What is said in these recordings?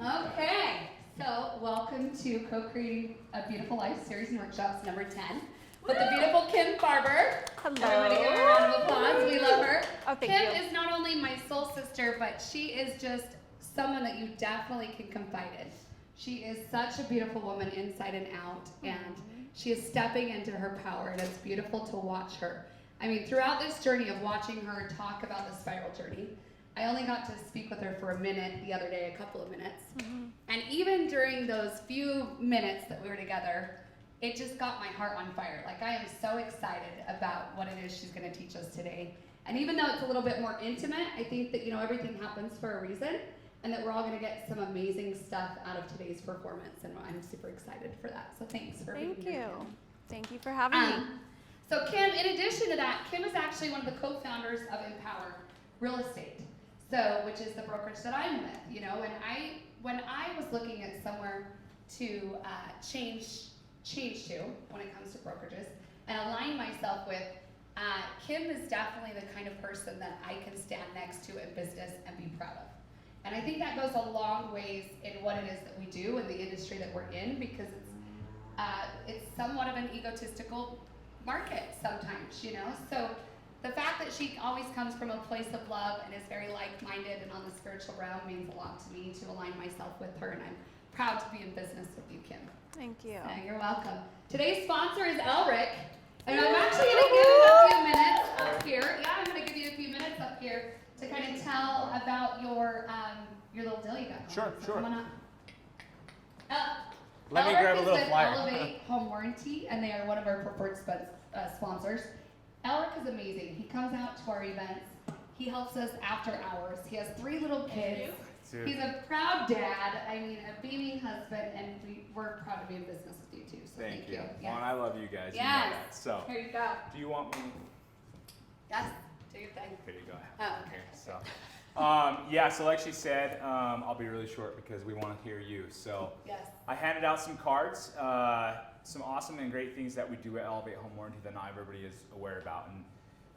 Okay, so welcome to Co-Creating a Beautiful Life Series and Workshops number 10 with the beautiful Kim Farber. Hello. Everybody give her a round of applause. We love her. Oh, thank Kim you. is not only my soul sister, but she is just someone that you definitely can confide in. She is such a beautiful woman inside and out, and she is stepping into her power, and it's beautiful to watch her. I mean, throughout this journey of watching her talk about the spiral journey, I only got to speak with her for a minute the other day, a couple of minutes. And even during those few minutes that we were together, it just got my heart on fire. Like, I am so excited about what it is she's going to teach us today. And even though it's a little bit more intimate, I think that, everything happens for a reason, and that we're all going to get some amazing stuff out of today's performance, and I'm super excited for that. So thanks for being here. Thank you. Thank you for having me. So Kim, in addition to that, Kim is actually one of the co-founders of IMPOWER Real Estate, which is the brokerage that I'm with, and when I was looking at somewhere to change to when it comes to brokerages and align myself with, Kim is definitely the kind of person that I can stand next to in business and be proud of. And I think that goes a long ways in what it is that we do in the industry that we're in, because it's somewhat of an egotistical market sometimes, So the fact that she always comes from a place of love and is very like-minded and on the spiritual realm means a lot to me to align myself with her, and I'm proud to be in business with you, Kim. Thank you. You're welcome. Today's sponsor is Elric, and I'm actually going to give you a few minutes up here. Yeah, I'm going to give you a few minutes up here to kind of tell about your little deal you got going. Sure. Come on up. Let me grab a little flyer. Elevate Home Warranty, and they are one of our preferred sponsors. Elric is amazing. He comes out to our events. He helps us after hours. He has 3 little kids. He's a proud dad. I mean, a beaming husband, and we're proud to be in business with you too. So thank you. Yes. Yes. Well, and I love you guys. Yes. You know that. So, here you go. do you want me? Yes. Do your thing. Here you go. Oh, okay. Here. So, so like she said, I'll be really short because we want to hear you. So, yes. I handed out some cards, some awesome and great things that we do at Elevate Home Warranty that not everybody is aware about. And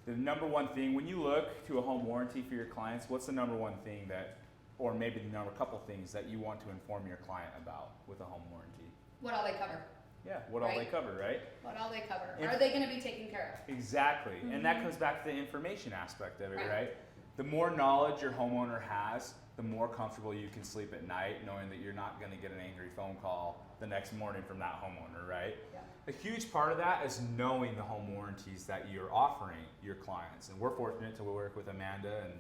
the number one thing, when you look to a home warranty for your clients, what's the number one thing that, or maybe the couple things that you want to inform your client about with a home warranty? What all they cover. Yeah, what all they cover, right? What all they cover. Are they going to be taken care of? Exactly. And that comes back to the information aspect of it, right? The more knowledge your homeowner has, the more comfortable you can sleep at night knowing that you're not going to get an angry phone call the next morning from that homeowner, right? Yeah. A huge part of that is knowing the home warranties that you're offering your clients. And we're fortunate to work with Amanda and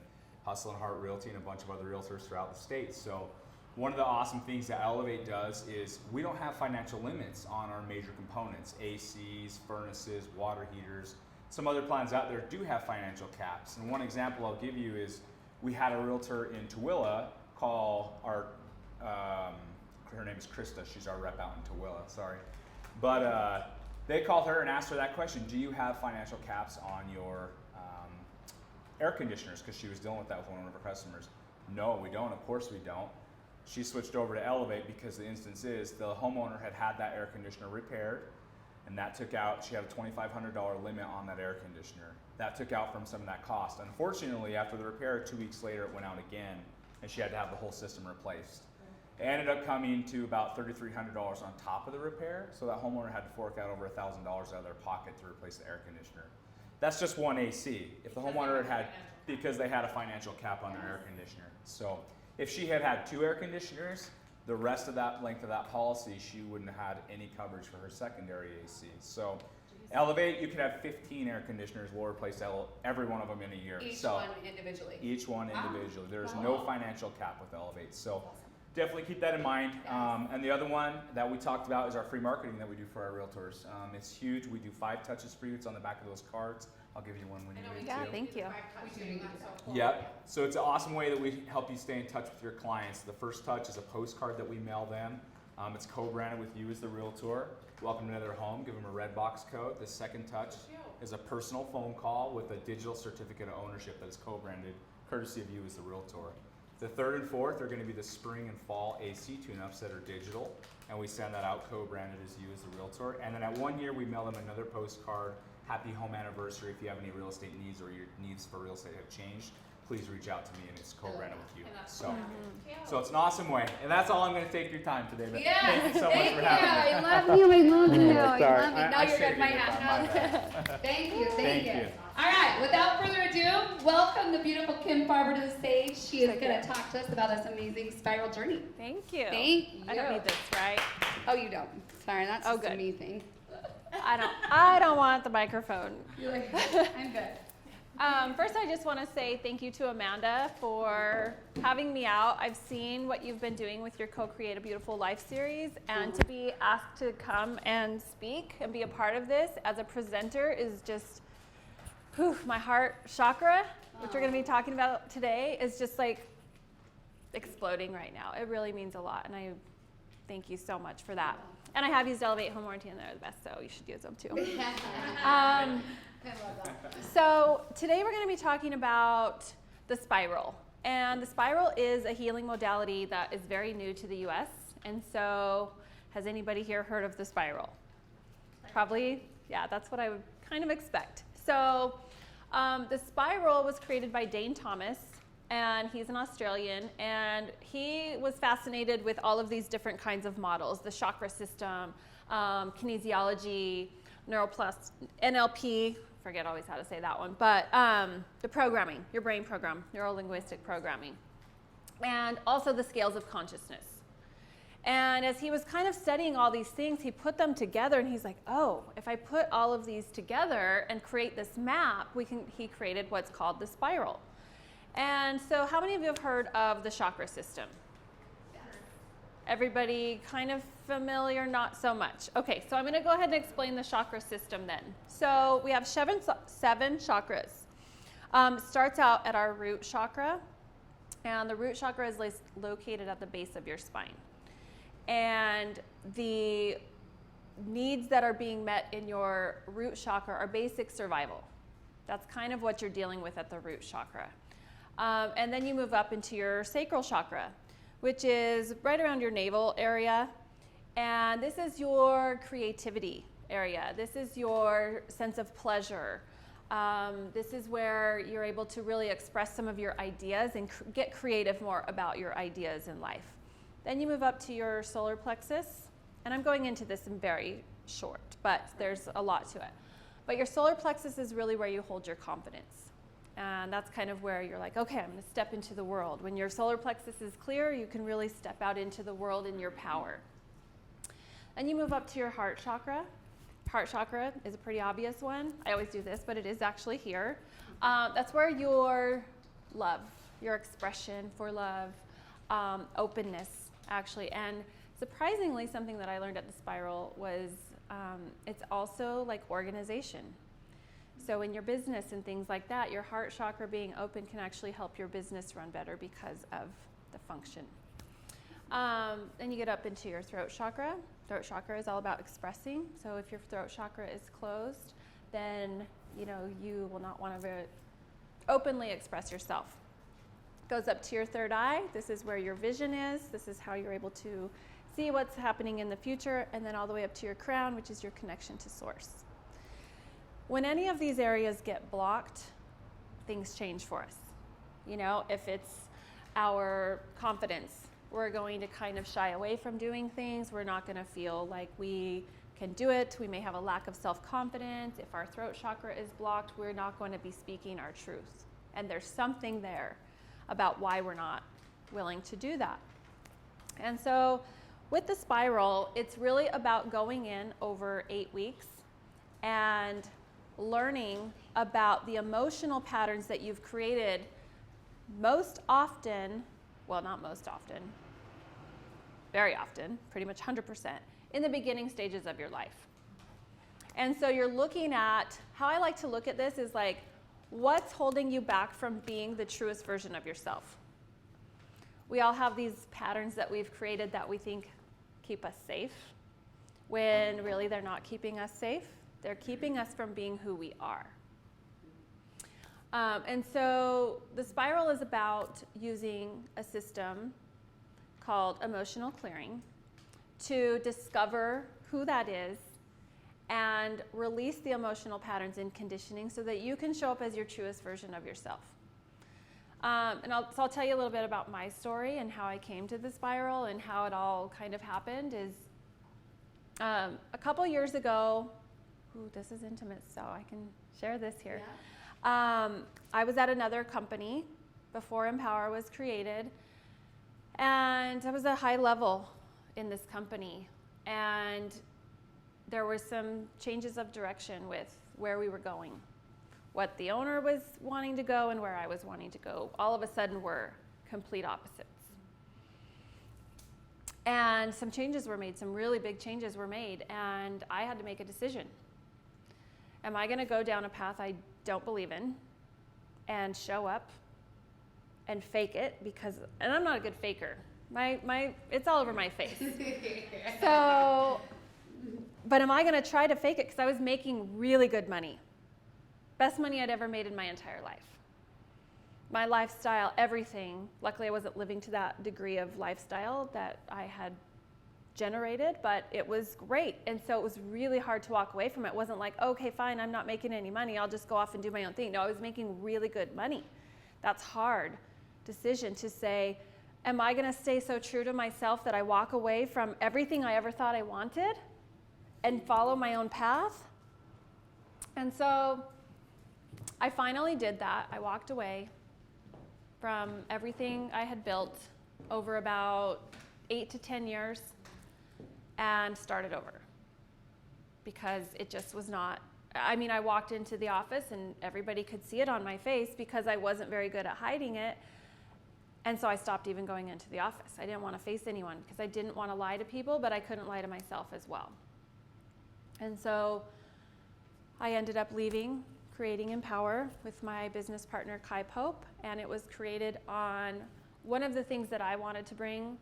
Hustle and Heart Realty and a bunch of other realtors throughout the state. So one of the awesome things that Elevate does is we don't have financial limits on our major components, ACs, furnaces, water heaters. Some other plans out there do have financial caps. And one example I'll give you is we had a realtor in Tooele call our, her name is Krista, she's our rep out in Tooele, sorry. But they called her and asked her that question, do you have financial caps on your air conditioners? Because she was dealing with that with one of her customers. No, we don't, of course we don't. She switched over to Elevate because the instance is the homeowner had that air conditioner repaired, and that took out, she had a $2,500 limit on that air conditioner. That took out from some of that cost. Unfortunately, after the repair, 2 weeks later, it went out again, and she had to have the whole system replaced. It ended up coming to about $3,300 on top of the repair, so that homeowner had to fork out over $1,000 out of their pocket to replace the air conditioner. That's just one AC. If the homeowner had, because they had a financial cap on their air conditioner. So if she had 2 air conditioners, the rest of that length of that policy, she wouldn't have had any coverage for her secondary AC. So Elevate, you could have 15 air conditioners. We'll replace every one of them in a year. Each one individually. Each one individually. There's no financial cap with Elevate. So definitely keep that in mind. And the other one that we talked about is our free marketing that we do for our realtors. It's huge. We do 5 touches for you. It's on the back of those cards. I'll give you one when you need to. Yeah, thank you. Yep. So it's an awesome way that we help you stay in touch with your clients. The first touch is a postcard that we mail them. It's co-branded with you as the realtor. Welcome to their home. Give them a red box code. The second touch is a personal phone call with a digital certificate of ownership that is co-branded, courtesy of you as the realtor. The third and fourth are going to be the spring and fall AC tune-ups that are digital, and we send that out co-branded as you as the realtor. And then at 1 year, we mail them another postcard, happy home anniversary if you have any real estate needs or your needs for real estate have changed. please reach out to me, and it's co-branded with you. So it's an awesome way, and that's all I'm going to take your time today. But yes, thank you so much for having me. I love you. I love you. I Sorry, love you. Now I you're good. shaved My your lip on my hat. bad. Thank you. Thank you. All right. Without further ado, welcome the beautiful Kim Farber to the stage. She is going to talk to us about this amazing spiral journey. Thank you. Thank you. I don't need this, right? Oh, you don't. Sorry, that's just a good. me thing. I don't want the microphone. You're like, I'm good. First, I just want to say thank you to Amanda for having me out. I've seen what you've been doing with your Co-Create a Beautiful Life series, and to be asked to come and speak and be a part of this as a presenter is just, my heart chakra, which we're going to be talking about today, is just like exploding right now. It really means a lot, and I thank you so much for that. And I have used Elevate Home Warranty, and they're the best, so you should use them too. So today we're going to be talking about the spiral. And the spiral is a healing modality that is very new to the US. And so has anybody here heard of the spiral? Probably, yeah, that's what I would kind of expect. So the spiral was created by Dane Thomas, and he's an Australian, and he was fascinated with all of these different kinds of models, the chakra system, kinesiology, NLP, forget always how to say that one, but the programming, your brain program, neuro-linguistic programming, and also the scales of consciousness. And as he was kind of studying all these things, he put them together, and he's like, oh, if I put all of these together and create this map, he created what's called the spiral. And so how many of you have heard of the chakra system? Everybody kind of familiar, not so much. Okay, so I'm going to go ahead and explain the chakra system then. So we have seven chakras. Starts out at our root chakra, and the root chakra is located at the base of your spine. And the needs that are being met in your root chakra are basic survival. That's kind of what you're dealing with at the root chakra. And then you move up into your sacral chakra, which is right around your navel area. And this is your creativity area. This is your sense of pleasure. This is where you're able to really express some of your ideas and get creative more about your ideas in life. Then you move up to your solar plexus. And I'm going into this in very short, but there's a lot to it. But your solar plexus is really where you hold your confidence. And that's kind of where you're like, okay, I'm going to step into the world. When your solar plexus is clear, you can really step out into the world in your power. Then you move up to your heart chakra. Heart chakra is a pretty obvious one. I always do this, but it is actually here. That's where your love, your expression for love, openness, actually. And surprisingly, something that I learned at the spiral was it's also like organization. So in your business and things like that, your heart chakra being open can actually help your business run better because of the function. Then you get up into your throat chakra. Throat chakra is all about expressing. So if your throat chakra is closed, then you will not want to openly express yourself. Goes up to your third eye. This is where your vision is. This is how you're able to see what's happening in the future. And then all the way up to your crown, which is your connection to source. When any of these areas get blocked, things change for us. If it's our confidence, we're going to kind of shy away from doing things. We're not going to feel like we can do it. We may have a lack of self-confidence. If our throat chakra is blocked, we're not going to be speaking our truth. And there's something there about why we're not willing to do that. And so with the spiral, it's really about going in over 8 weeks and learning about the emotional patterns that you've created most often, well, not most often, very often, pretty much 100%, in the beginning stages of your life. And so you're looking at, how I like to look at this is like, what's holding you back from being the truest version of yourself? We all have these patterns that we've created that we think keep us safe, when really they're not keeping us safe. They're keeping us from being who we are. And so the spiral is about using a system called emotional clearing to discover who that is and release the emotional patterns and conditioning so that you can show up as your truest version of yourself. So I'll tell you a little bit about my story and how I came to the spiral and how it all kind of happened is a couple years ago, this is intimate, so I can share this here. Yeah. I was at another company before IMPOWER was created, and I was a high level in this company, and there were some changes of direction with where we were going. What the owner was wanting to go and where I was wanting to go, all of a sudden were complete opposites. And some changes were made, some really big changes were made, and I had to make a decision. Am I gonna go down a path I don't believe in and show up and fake it and I'm not a good faker. It's all over my face. So, but am I gonna try to fake it? Because I was making really good money. Best money I'd ever made in my entire life. My lifestyle, everything. Luckily, I wasn't living to that degree of lifestyle that I had generated, but it was great. And so it was really hard to walk away from it. It wasn't like, okay, fine, I'm not making any money. I'll just go off and do my own thing. No, I was making really good money. That's hard decision to say, am I going to stay so true to myself that I walk away from everything I ever thought I wanted and follow my own path? And so I finally did that. I walked away from everything I had built over about 8 to 10 years and started over because it just was not, I walked into the office and everybody could see it on my face because I wasn't very good at hiding it. And so I stopped even going into the office. I didn't want to face anyone because I didn't want to lie to people, but I couldn't lie to myself as well. And so I ended up leaving, creating IMPOWER with my business partner, Kai Pope, and it was created on one of the things that I wanted to bring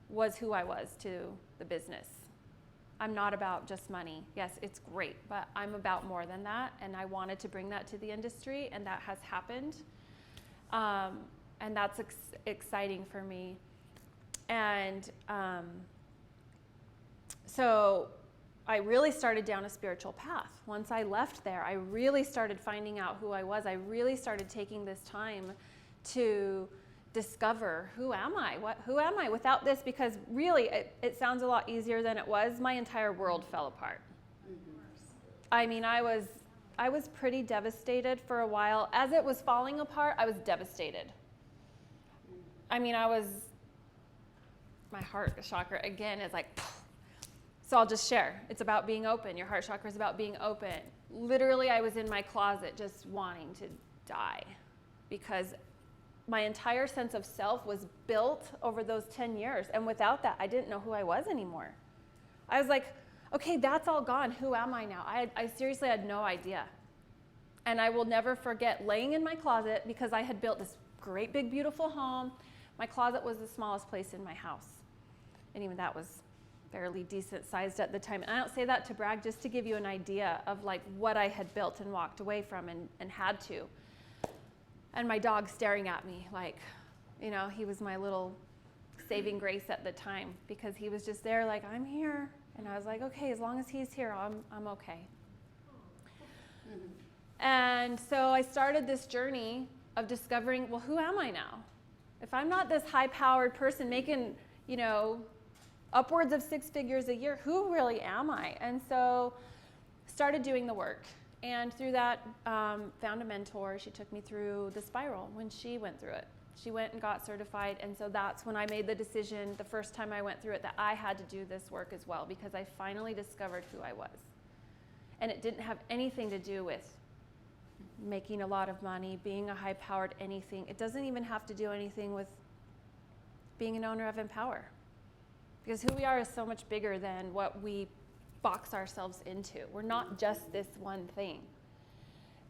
was who I was to the business. I'm not about just money. Yes, it's great, but I'm about more than that, and I wanted to bring that to the industry, and that has happened. And that's exciting for me. And so I really started down a spiritual path. Once I left there, I really started finding out who I was. I really started taking this time to discover who am I? Who am I without this? Because really, it sounds a lot easier than it was. My entire world fell apart. I mean, I was pretty devastated for a while. As it was falling apart, I was devastated. I mean, my heart chakra again is like, so I'll just share. It's about being open. Your heart chakra is about being open. Literally, I was in my closet just wanting to die because my entire sense of self was built over those 10 years. And without that, I didn't know who I was anymore. I was like, okay, that's all gone. Who am I now? I seriously had no idea. And I will never forget laying in my closet because I had built this great, big, beautiful home. My closet was the smallest place in my house. And even that was fairly decent sized at the time. And I don't say that to brag, just to give you an idea of like what I had built and walked away from and had to. And my dog staring at me like, you know, he was my little saving grace at the time because he was just there like, I'm here. And I was like, okay, as long as he's here, I'm okay. And so I started this journey of discovering, well, who am I now? If I'm not this high-powered person making, you know, upwards of 6 figures a year, who really am I? And so started doing the work. And through that, found a mentor. She took me through the spiral when she went through it. She went and got certified. And so that's when I made the decision the first time I went through it that I had to do this work as well because I finally discovered who I was. And it didn't have anything to do with making a lot of money, being a high-powered anything. It doesn't even have to do anything with being an owner of IMPOWER. Because who we are is so much bigger than what we box ourselves into. We're not just this one thing.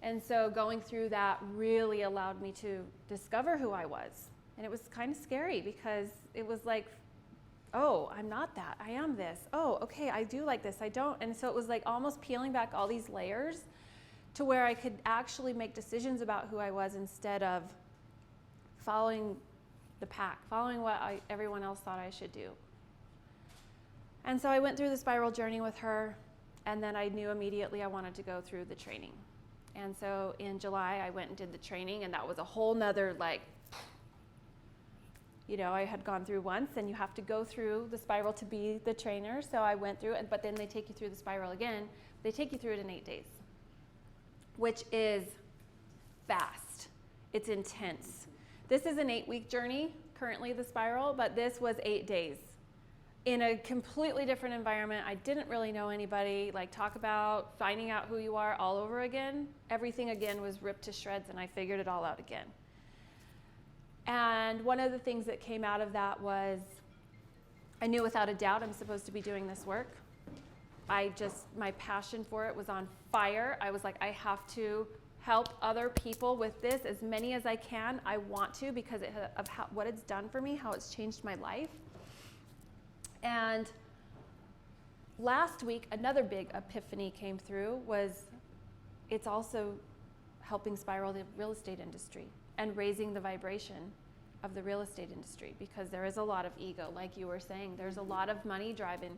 And so going through that really allowed me to discover who I was. And it was kind of scary because it was like, oh, I'm not that. I am this. Oh, okay, I do like this. I don't. And so it was like almost peeling back all these layers to where I could actually make decisions about who I was instead of following the pack, following what everyone else thought I should do. And so I went through the spiral journey with her, and then I knew immediately I wanted to go through the training. And so in July, I went and did the training, and that was a whole nother, like, I had gone through once, and you have to go through the spiral to be the trainer. So I went through it, but then they take you through the spiral again. They take you through it in 8 days, which is fast. It's intense. This is an 8-week journey, currently the spiral, but this was 8 days in a completely different environment. I didn't really know anybody. Like, talk about finding out who you are all over again. Everything again was ripped to shreds, and I figured it all out again. And one of the things that came out of that was I knew without a doubt I'm supposed to be doing this work. My passion for it was on fire. I was like, I have to help other people with this, as many as I can. I want to, because of what it's done for me, how it's changed my life. And last week, another big epiphany came through. It's also helping spiral the real estate industry and raising the vibration of the real estate industry, because there is a lot of ego, like you were saying. There's a lot of money driving.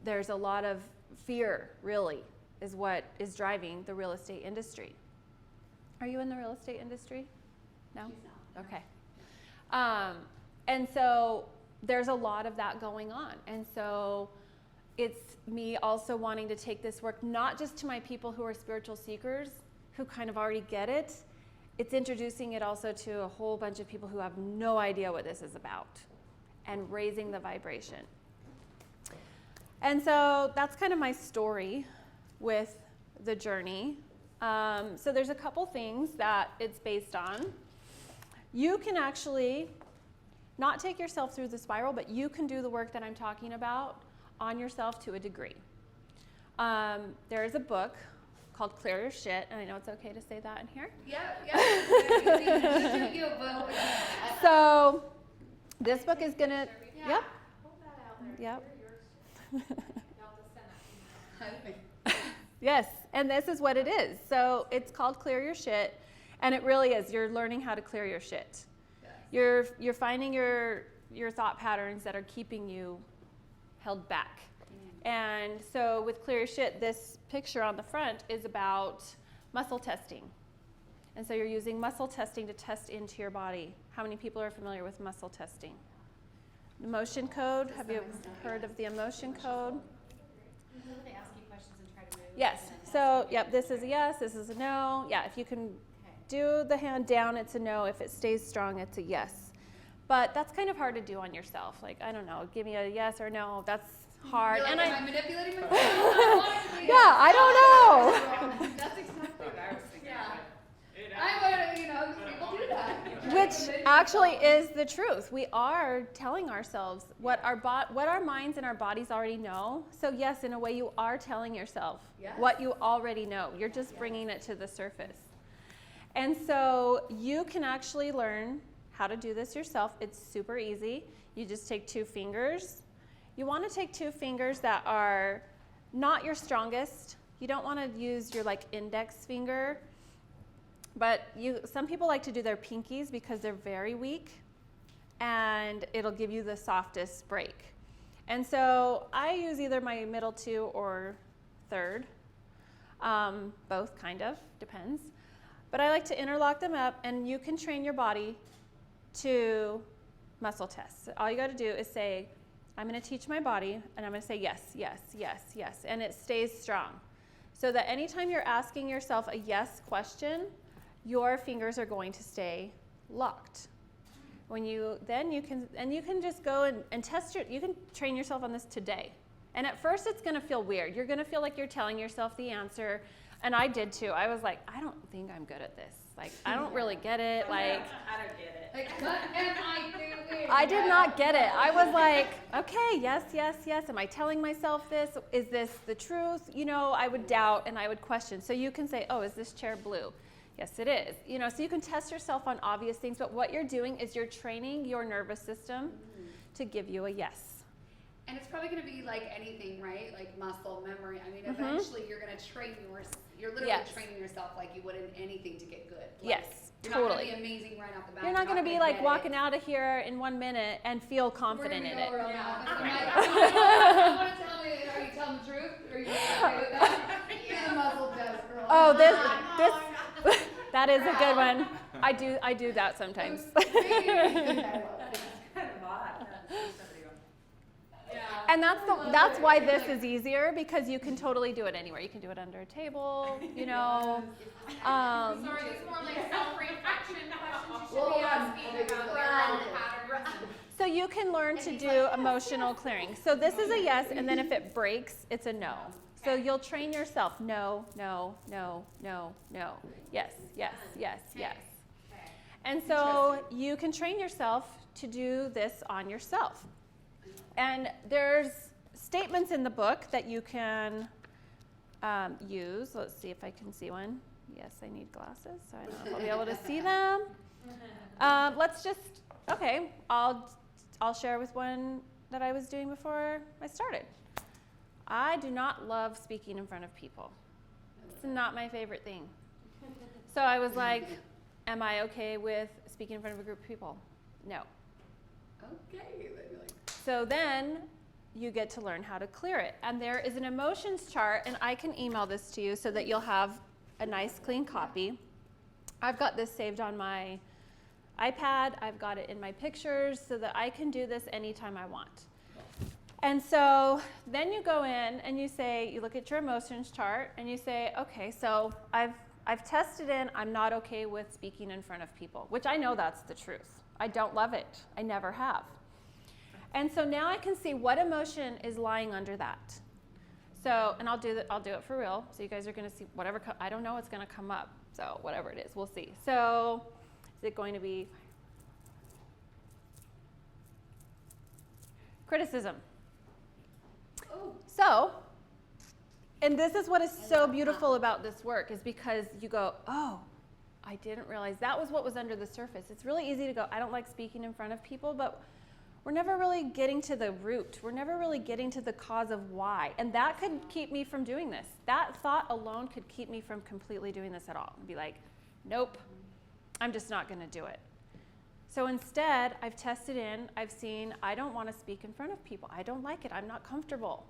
There's a lot of fear, really, is what is driving the real estate industry. Are you in the real estate industry? No? Okay. And so there's a lot of that going on. And so it's me also wanting to take this work not just to my people who are spiritual seekers, who kind of already get it. It's introducing it also to a whole bunch of people who have no idea what this is about, and raising the vibration. And so that's kind of my story with the journey. So there's a couple things that it's based on. You can actually not take yourself through the spiral, but you can do the work that I'm talking about on yourself to a degree. There is a book called Clear Your Shit, and I know it's okay to say that in here. So this book is gonna, yep. Hold that out there. Yep. Y'all just send that to me. Yes, and this is what it is. So it's called Clear Your Shit, and it really is. You're learning how to clear your shit. Yes. You're finding your thought patterns that are keeping you held back. And so with Clear Your Shit, this picture on the front is about muscle testing. And so you're using muscle testing to test into your body. How many people are familiar with muscle testing? Emotion code. Have you heard of the emotion code? They ask you questions and try to move. Yes. So, yep, this is a yes, this is a no. Yeah, if you can do the hand down, it's a no. If it stays strong, it's a yes. But that's kind of hard to do on yourself. Like, I don't know, give me a yes or no. That's hard. You're like, and am I manipulating myself? Yeah, I don't know. That's exactly what I was thinking. People do that. Which actually is the truth. We are telling ourselves what our minds and our bodies already know. So yes, in a way, you are telling yourself what you already know. You're just bringing it to the surface. And so you can actually learn how to do this yourself. It's super easy. You just take 2 fingers. You want to take 2 fingers that are not your strongest. You don't want to use your index finger. But some people like to do their pinkies because they're very weak, and it'll give you the softest break. And so I use either my middle 2 or third, both kind of, depends. But I like to interlock them up, and you can train your body to muscle tests. All you got to do is say, I'm going to teach my body, and I'm going to say yes, yes, yes, yes, and it stays strong. So that anytime you're asking yourself a yes question, your fingers are going to stay locked. You can just go and test you can train yourself on this today. And at first it's gonna feel weird. You're gonna feel like you're telling yourself the answer. And I did too. I was like, I don't think I'm good at this. I don't really get it. I don't get it. What am I doing? I did not get it. I was like, okay, yes, yes, yes. Am I telling myself this? Is this the truth? I would doubt and I would question. So you can say, oh, is this chair blue? Yes, it is. So you can test yourself on obvious things, but what you're doing is you're training your nervous system to give you a yes. And it's probably going to be like anything, right? Like muscle memory. I mean, eventually you're going to train you're literally training yourself like you would in anything to get good. Yes, you're totally. not going to be amazing right off the bat. You're not going to be walking out of here in 1 minute and feel confident in it. I want to tell me, are you telling the truth? Are you okay with that? Yeah. Muscle test, girl. Oh, this that is a good one. I do that sometimes. And that's why this is easier, because you can totally do it anywhere. You can do it under a table, you know. Sorry, it's more like self-reflection questions you should be asking about your patterns. So you can learn to do emotional clearing. So this is a yes, and then if it breaks, it's a no. So you'll train yourself. No, no, no, no, no. Yes, yes, yes, yes. And so you can train yourself to do this on yourself. And there's statements in the book that you can use. Let's see if I can see one. Yes, I need glasses, so I don't know if I'll be able to see them. Okay, I'll share with one that I was doing before I started. I do not love speaking in front of people. It's not my favorite thing. So I was like, am I okay with speaking in front of a group of people? No. Okay. So then you get to learn how to clear it. And there is an emotions chart, and I can email this to you so that you'll have a nice clean copy. I've got this saved on my iPad. I've got it in my pictures so that I can do this anytime I want. And so then you go in and you look at your emotions chart and you say, okay, so I've tested in, I'm not okay with speaking in front of people, which I know that's the truth. I don't love it. I never have. And so now I can see what emotion is lying under that. So, and I'll do it for real. So you guys are going to see whatever, I don't know what's going to come up. So whatever it is, we'll see. So is it going to be criticism? So, and this is what is so beautiful about this work, is because you go, oh, I didn't realize that was what was under the surface. It's really easy to go, I don't like speaking in front of people, but we're never really getting to the root. We're never really getting to the cause of why. And that could keep me from doing this. That thought alone could keep me from completely doing this at all. And be like, nope, I'm just not going to do it. So instead, I've tested in, I've seen, I don't want to speak in front of people. I don't like it. I'm not comfortable.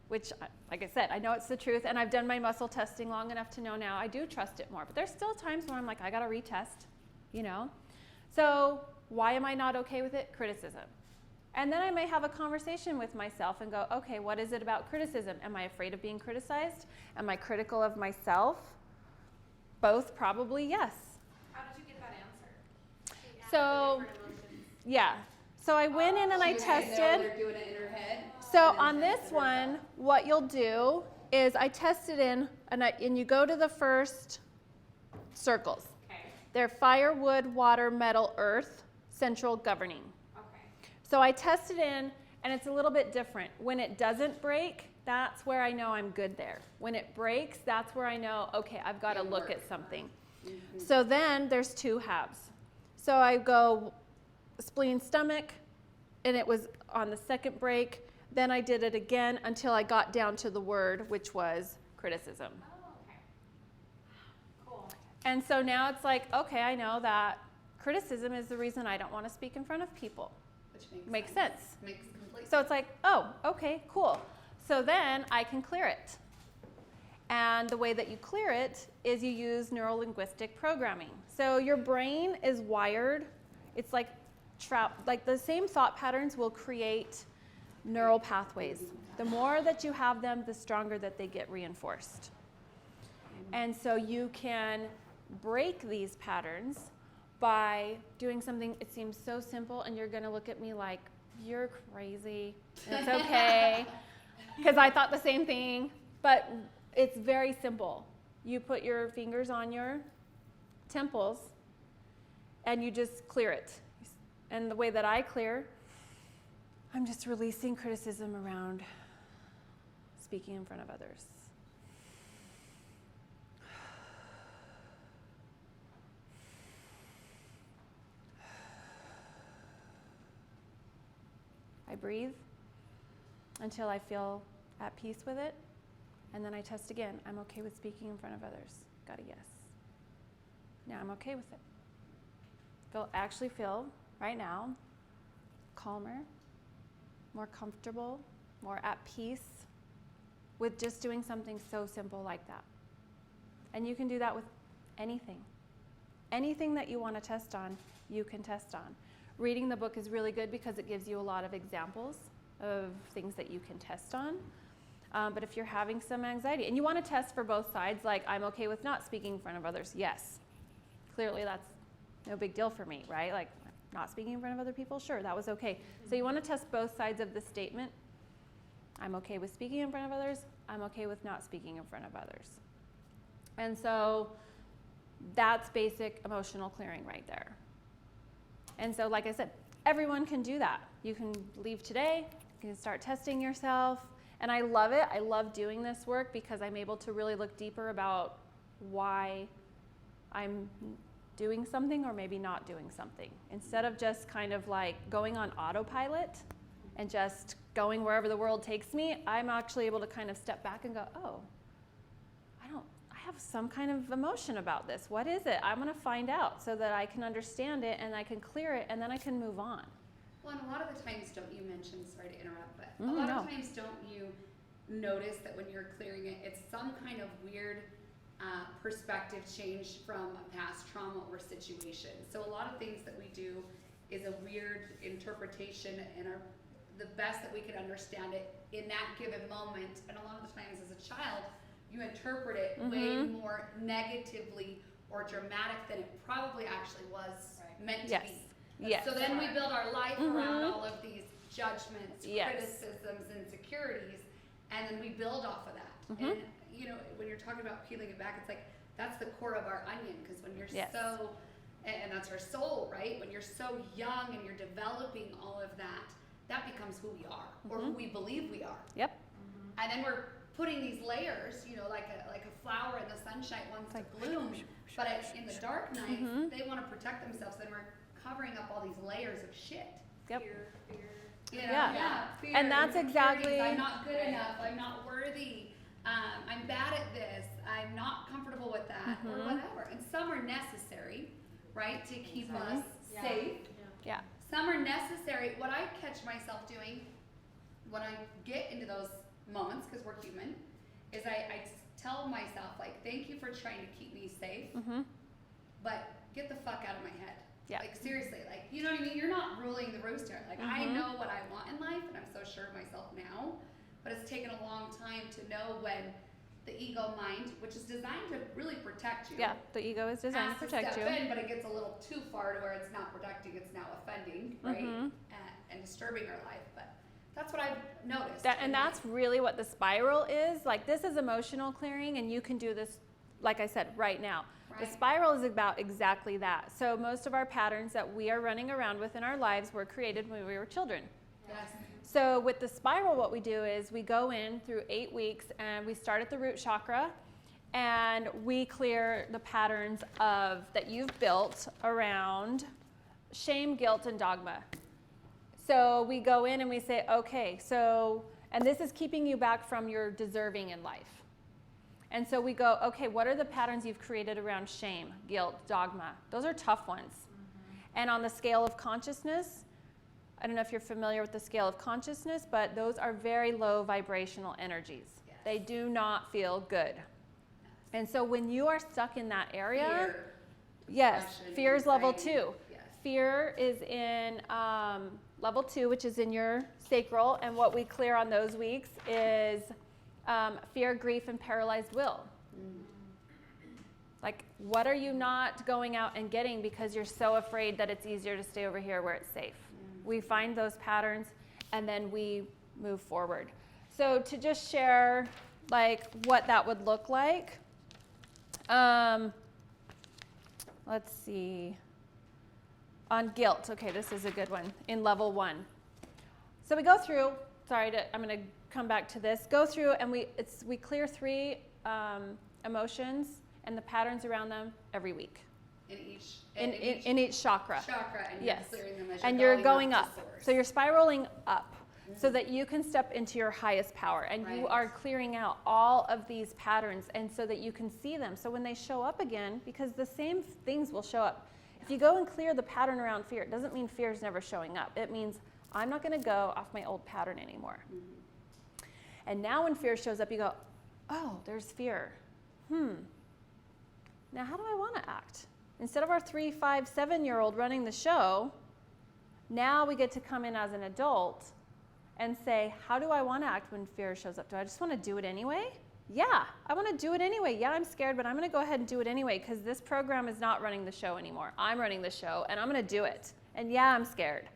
Which, like I said, I know it's the truth, and I've done my muscle testing long enough to know now I do trust it more. But there's still times where I'm like, I got to retest, you know? So why am I not okay with it? Criticism. And then I may have a conversation with myself and go, okay, what is it about criticism? Am I afraid of being criticized? Am I critical of myself? Both, probably, yes. How did you get that answer? So, yeah. So I went in and I tested. They're doing it in her head. So on this one, what you'll do is I tested in, and you go to the first circles. Okay. They're fire, wood, water, metal, earth, central governing. Okay. So I tested in, and it's a little bit different. When it doesn't break, that's where I know I'm good there. When it breaks, that's where I know, okay, I've got to look at something. So then there's two halves. So I go spleen, stomach, and it was on the second break. Then I did it again until I got down to the word, which was criticism. Oh, okay. Cool. And so now it's like, okay, I know that criticism is the reason I don't want to speak in front of people. Which makes sense. Makes complete sense. So it's like, oh, okay, cool. So then I can clear it. And the way that you clear it is you use neuro-linguistic programming. So your brain is wired. It's like the same thought patterns will create neural pathways. The more that you have them, the stronger that they get reinforced. And so you can break these patterns by doing something, it seems so simple, and you're going to look at me like, you're crazy. It's okay. Because I thought the same thing. But it's very simple. You put your fingers on your temples, and you just clear it. And the way that I clear, I'm just releasing criticism around speaking in front of others. I breathe until I feel at peace with it, and then I test again. I'm okay with speaking in front of others. Got a yes. Now I'm okay with it. Actually feel right now calmer, more comfortable, more at peace with just doing something so simple like that. And you can do that with anything. Anything that you want to test on, you can test on. Reading the book is really good because it gives you a lot of examples of things that you can test on. But if you're having some anxiety, and you want to test for both sides, like I'm okay with not speaking in front of others, yes. Clearly that's no big deal for me, right? Like not speaking in front of other people, sure, that was okay. So you want to test both sides of the statement. I'm okay with speaking in front of others, I'm okay with not speaking in front of others. And so that's basic emotional clearing right there. And so like I said, everyone can do that. You can leave today, you can start testing yourself. And I love it. I love doing this work because I'm able to really look deeper about why I'm doing something or maybe not doing something. Instead of just kind of like going on autopilot and just going wherever the world takes me, I'm actually able to kind of step back and go, oh, I have some kind of emotion about this. What is it? I'm going to find out so that I can understand it and I can clear it and then I can move on. Well, and a lot of the times, don't you mention, sorry to interrupt, but a lot of times don't you notice that when you're clearing it, it's some kind of weird perspective change from a past trauma or situation. So a lot of things that we do is a weird interpretation and the best that we can understand it in that given moment. And a lot of the times as a child, you interpret it way more negatively or dramatic than it probably actually was meant to be. Yes. So then we build our life around all of these judgments, criticisms, insecurities, and then we build off of that. And you know, when you're talking about peeling it back, it's like that's the core of our onion, because when you're so, and that's our soul, right? When you're so young and you're developing all of that, that becomes who we are or who we believe we are. Yep. And then we're putting these layers, you know, like a flower in the sunshine wants to bloom, but in the dark night, they want to protect themselves. Then we're covering up all these layers of shit. Yep. Fear. You know, fear, and that's exactly. I'm not good enough. I'm not worthy. I'm bad at this. I'm not comfortable with that, or whatever. And some are necessary, right, to keep us safe. Yeah. Some are necessary. What I catch myself doing when I get into those moments, because we're human, is I tell myself, like, thank you for trying to keep me safe, but get the fuck out of my head. Yeah. Like, seriously, like, you know what I mean? You're not ruling the roost here. Like, I know what I want in life, and I'm so sure of myself now, but it's taken a long time to know when the ego mind, which is designed to really protect you. Yeah, the ego is designed to protect you. In, but it gets a little too far to where it's not protecting, it's now offending, right? And disturbing our life. But that's what I've noticed. And that's really what the spiral is. Like, this is emotional clearing, and you can do this, like I said, right now. The spiral is about exactly that. So most of our patterns that we are running around with in our lives were created when we were children. Yes. So with the spiral, what we do is we go in through 8 weeks and we start at the root chakra and we clear the patterns that you've built around shame, guilt, and dogma. So we go in and we say, okay, and this is keeping you back from your deserving in life. And so we go, okay, what are the patterns you've created around shame, guilt, dogma? Those are tough ones. And on the scale of consciousness, I don't know if you're familiar with the scale of consciousness, but those are very low vibrational energies. Yes. They do not feel good. Yes. And so when you are stuck in that area, fear is level 2. Yes. Fear is in level 2, which is in your sacral, and what we clear on those weeks is fear, grief, and paralyzed will. Like, what are you not going out and getting because you're so afraid that it's easier to stay over here where it's safe? We find those patterns, and then we move forward. So to just share, like, what that would look like, let's see. On guilt, okay, this is a good one, in level 1. So we go through, I'm going to come back to this, go through and we clear 3 emotions and the patterns around them every week. In each chakra. And you're clearing them as and you're going up. So you're spiraling up so that you can step into your highest power. And you are clearing out all of these patterns, and so that you can see them. So when they show up again, because the same things will show up. If you go and clear the pattern around fear, it doesn't mean fear is never showing up. It means I'm not going to go off my old pattern anymore. And now when fear shows up, you go, oh, there's fear. Now how do I want to act? Instead of our 3, 5, 7-year-old running the show, now we get to come in as an adult and say, how do I want to act when fear shows up? Do I just want to do it anyway? Yeah, I want to do it anyway. Yeah, I'm scared, but I'm going to go ahead and do it anyway because this program is not running the show anymore. I'm running the show, and I'm going to do it. And yeah, I'm scared.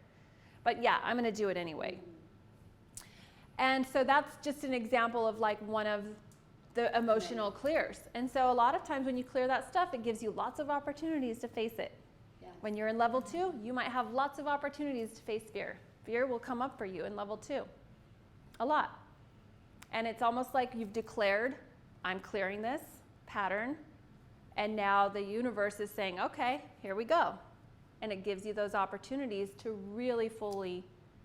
But yeah, I'm going to do it anyway. And so that's just an example of like one of the emotional clears. And so a lot of times when you clear that stuff, it gives you lots of opportunities to face it. Yeah. When you're in level 2, you might have lots of opportunities to face fear. Fear will come up for you in level 2. A lot. And it's almost like you've declared, I'm clearing this pattern, and now the universe is saying, okay, here we go. And it gives you those opportunities to really fully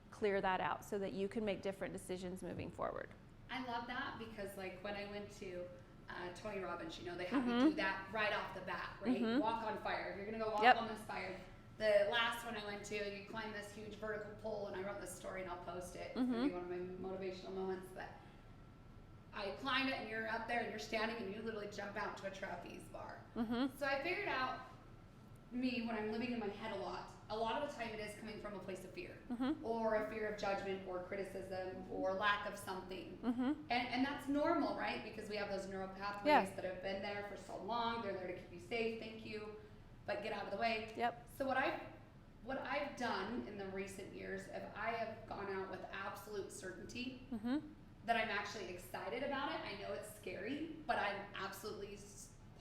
clear that out so that you can make different decisions moving forward. I love that because like when I went to Tony Robbins, you know, they have you do that right off the bat, right? Walk on fire. If you're going to go walk on this fire. The last one I went to, you climb this huge vertical pole, and I wrote this story and I'll post it. It's going to be one of my motivational moments. But I climbed it, and you're up there, and you're standing, and you literally jump out to a trapeze bar. So I figured out, me, when I'm living in my head a lot of the time it is coming from a place of fear, or a fear of judgment, or criticism, or lack of something. And that's normal, right? Because we have those neural pathways that have been there for so long. They're there to keep you safe, thank you, but get out of the way. So what I've done in the recent years, if I have gone out with absolute certainty that I'm actually excited about it. I know it's scary, but I'm absolutely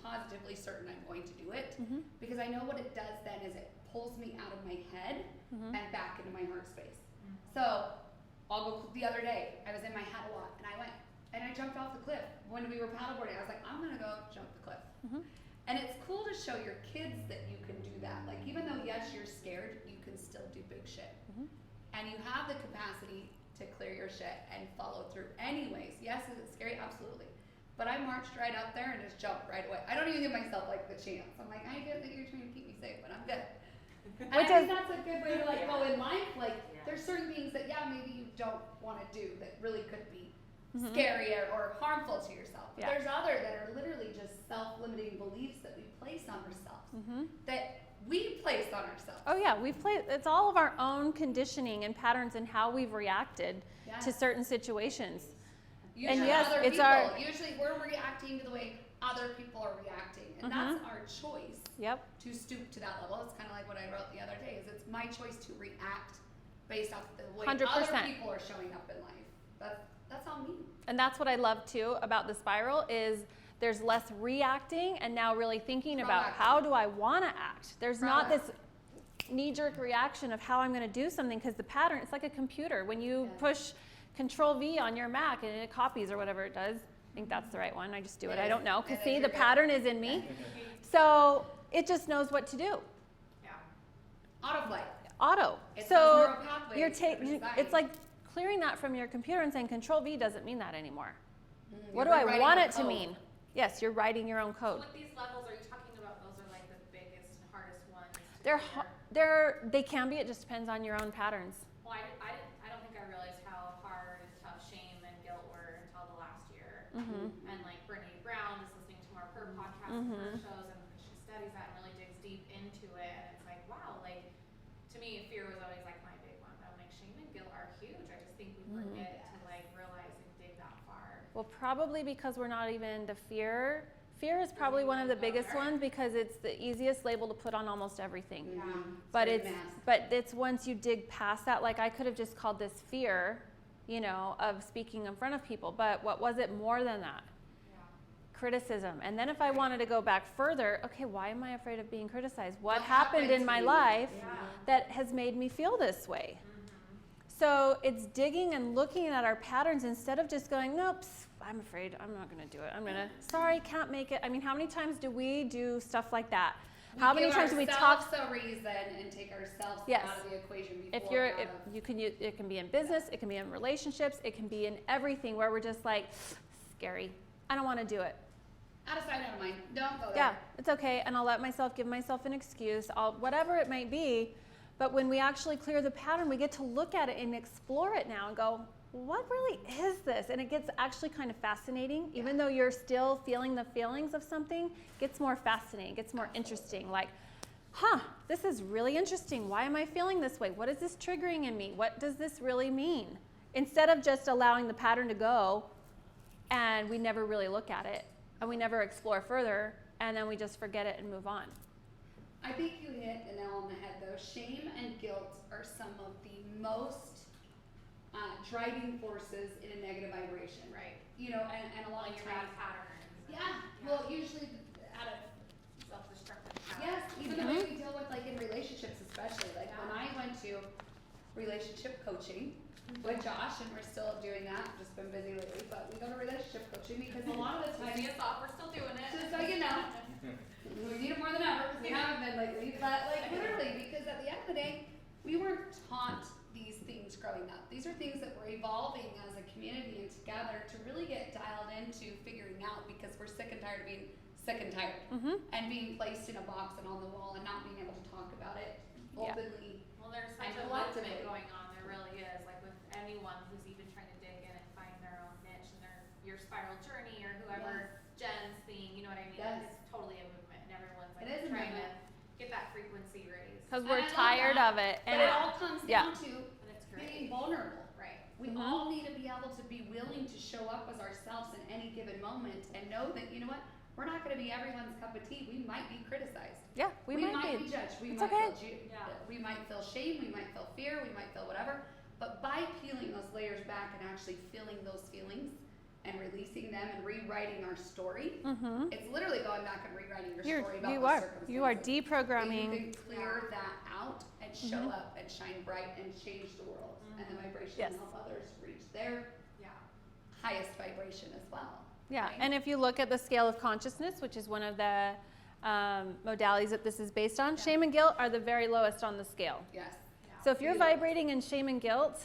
positively certain I'm going to do it because I know what it does then is it pulls me out of my head and back into my heart space. So I'll go, the other day I was in my head a lot, and I went and I jumped off the cliff. When we were paddleboarding, I was like, I'm gonna go jump the cliff. And it's cool to show your kids that you can do that. Like, even though yes, you're scared, you can still do big shit. And you have the capacity to clear your shit and follow through anyways. Yes, is it scary? Absolutely. But I marched right up there and just jumped right away. I don't even give myself like the chance. I'm like, I get that you're trying to keep me safe, but I'm good. And I think that's a good way to like go in life. Like, there's certain things that maybe you don't want to do that really could be scary or harmful to yourself. But there's other that are literally just self-limiting beliefs that we place on ourselves. That we place on ourselves. Oh yeah, it's all of our own conditioning and patterns and how we've reacted to certain situations. Usually and yes, other it's people. Usually we're reacting to the way other people are reacting. And that's our choice to stoop to that level. It's kind of like what I wrote the other day, is it's my choice to react based off the way 100%. other people are showing up in life. That's on me. And that's what I love too about the spiral is there's less reacting and now really thinking about how do I want to act. There's not this knee-jerk reaction of how I'm going to do something because the pattern, it's like a computer. When you push Control V on your Mac and it copies or whatever it does, I think that's the right one. I just do it. I don't know. Because see, the pattern is in me. So it just knows what to do. Autoplay. Auto. So you're it's like clearing that from your computer and saying Control V doesn't mean that anymore. What do I want it to mean? Yes, you're writing your own code. So with these levels, are you talking about those are like the biggest and hardest ones? They can be. It just depends on your own patterns. Well, I don't think I realized how hard and tough shame and guilt were until the last year. And like Brene Brown is listening to more of her podcasts and her shows, and she studies that and really digs deep into it. And it's like, wow, like to me, fear was always like my big one. But I'm like, shame and guilt are huge. I just think we forget to like realize and dig that far. Well, probably because we're not even the fear. Fear is probably one of the biggest ones because it's the easiest label to put on almost everything. But it's once you dig past that, like I could have just called this fear, of speaking in front of people. But what was it more than that? Criticism. And then if I wanted to go back further, okay, why am I afraid of being criticized? What happened in my life that has made me feel this way? So it's digging and looking at our patterns instead of just going, nope, I'm afraid, I'm not going to do it. Sorry, can't make it. I mean, how many times do we do stuff like that? How many times do we talk? a reason and take ourselves out of the equation it can be in business, it can be in relationships, it can be in everything where we're just like, scary, I don't want to do it. Out of sight, out of mind. Don't go there. Yeah, it's okay, and I'll give myself an excuse, whatever it might be. But when we actually clear the pattern, we get to look at it and explore it now and go, what really is this? And it gets actually kind of fascinating. Even though you're still feeling the feelings of something, it gets more fascinating, it gets more interesting. Like, this is really interesting. Why am I feeling this way? What is this triggering in me? What does this really mean? instead of just allowing the pattern to go and we never really look at it and we never explore further and then we just forget it and move on. I think you hit the nail on the head though. Shame and guilt are some of the most driving forces in a negative vibration. Right. You know, and a lot Like of your bad times. patterns. Yeah, well, usually out of, Self-destructive yes, patterns. even the way we deal with, like, in relationships especially. Like, when I went to relationship coaching with Josh, and we're still doing that, just been busy lately, but we go to relationship coaching because a lot of the time, Me and Soft, we're still doing it. just so you know, we need it more than ever, because we haven't been lately, but like literally, because at the end of the day, we weren't taught these things growing up. These are things that we're evolving as a community and together to really get dialed into figuring out, because we're sick and tired of being sick and tired and being placed in a box and on the wall and not being able to talk about it Yeah. openly. Well, there's such And a collectively. movement going on. There really is. Like with anyone who's even trying to dig in and find their own niche and your spiral journey or whoever Jen's thing. You know what I mean? Yes. It's totally a movement, and everyone's like It is a trying movement. to get that frequency raised. Because And we're I love tired that. of it. But And it all comes yeah. down to And it's being great. vulnerable. Right. We all need to be able to be willing to show up as ourselves in any given moment and know that, you know what, we're not going to be everyone's cup of tea. We might be criticized. yeah, we might be. judged. We It's might okay. Yeah. we might feel shame. We might feel fear. We might feel whatever. But by peeling those layers back and actually feeling those feelings and releasing them and rewriting our story, it's literally going back and rewriting your story about those circumstances. You are That you deprogramming. can clear that out and show up and shine bright and change the world and the vibration Yes. and help others reach their Yeah. highest vibration as well. Yeah, right? and if you look at the scale of consciousness, which is one of the modalities that this is based on, shame and guilt are the very lowest on the scale. Yes. So if you're vibrating in shame and guilt,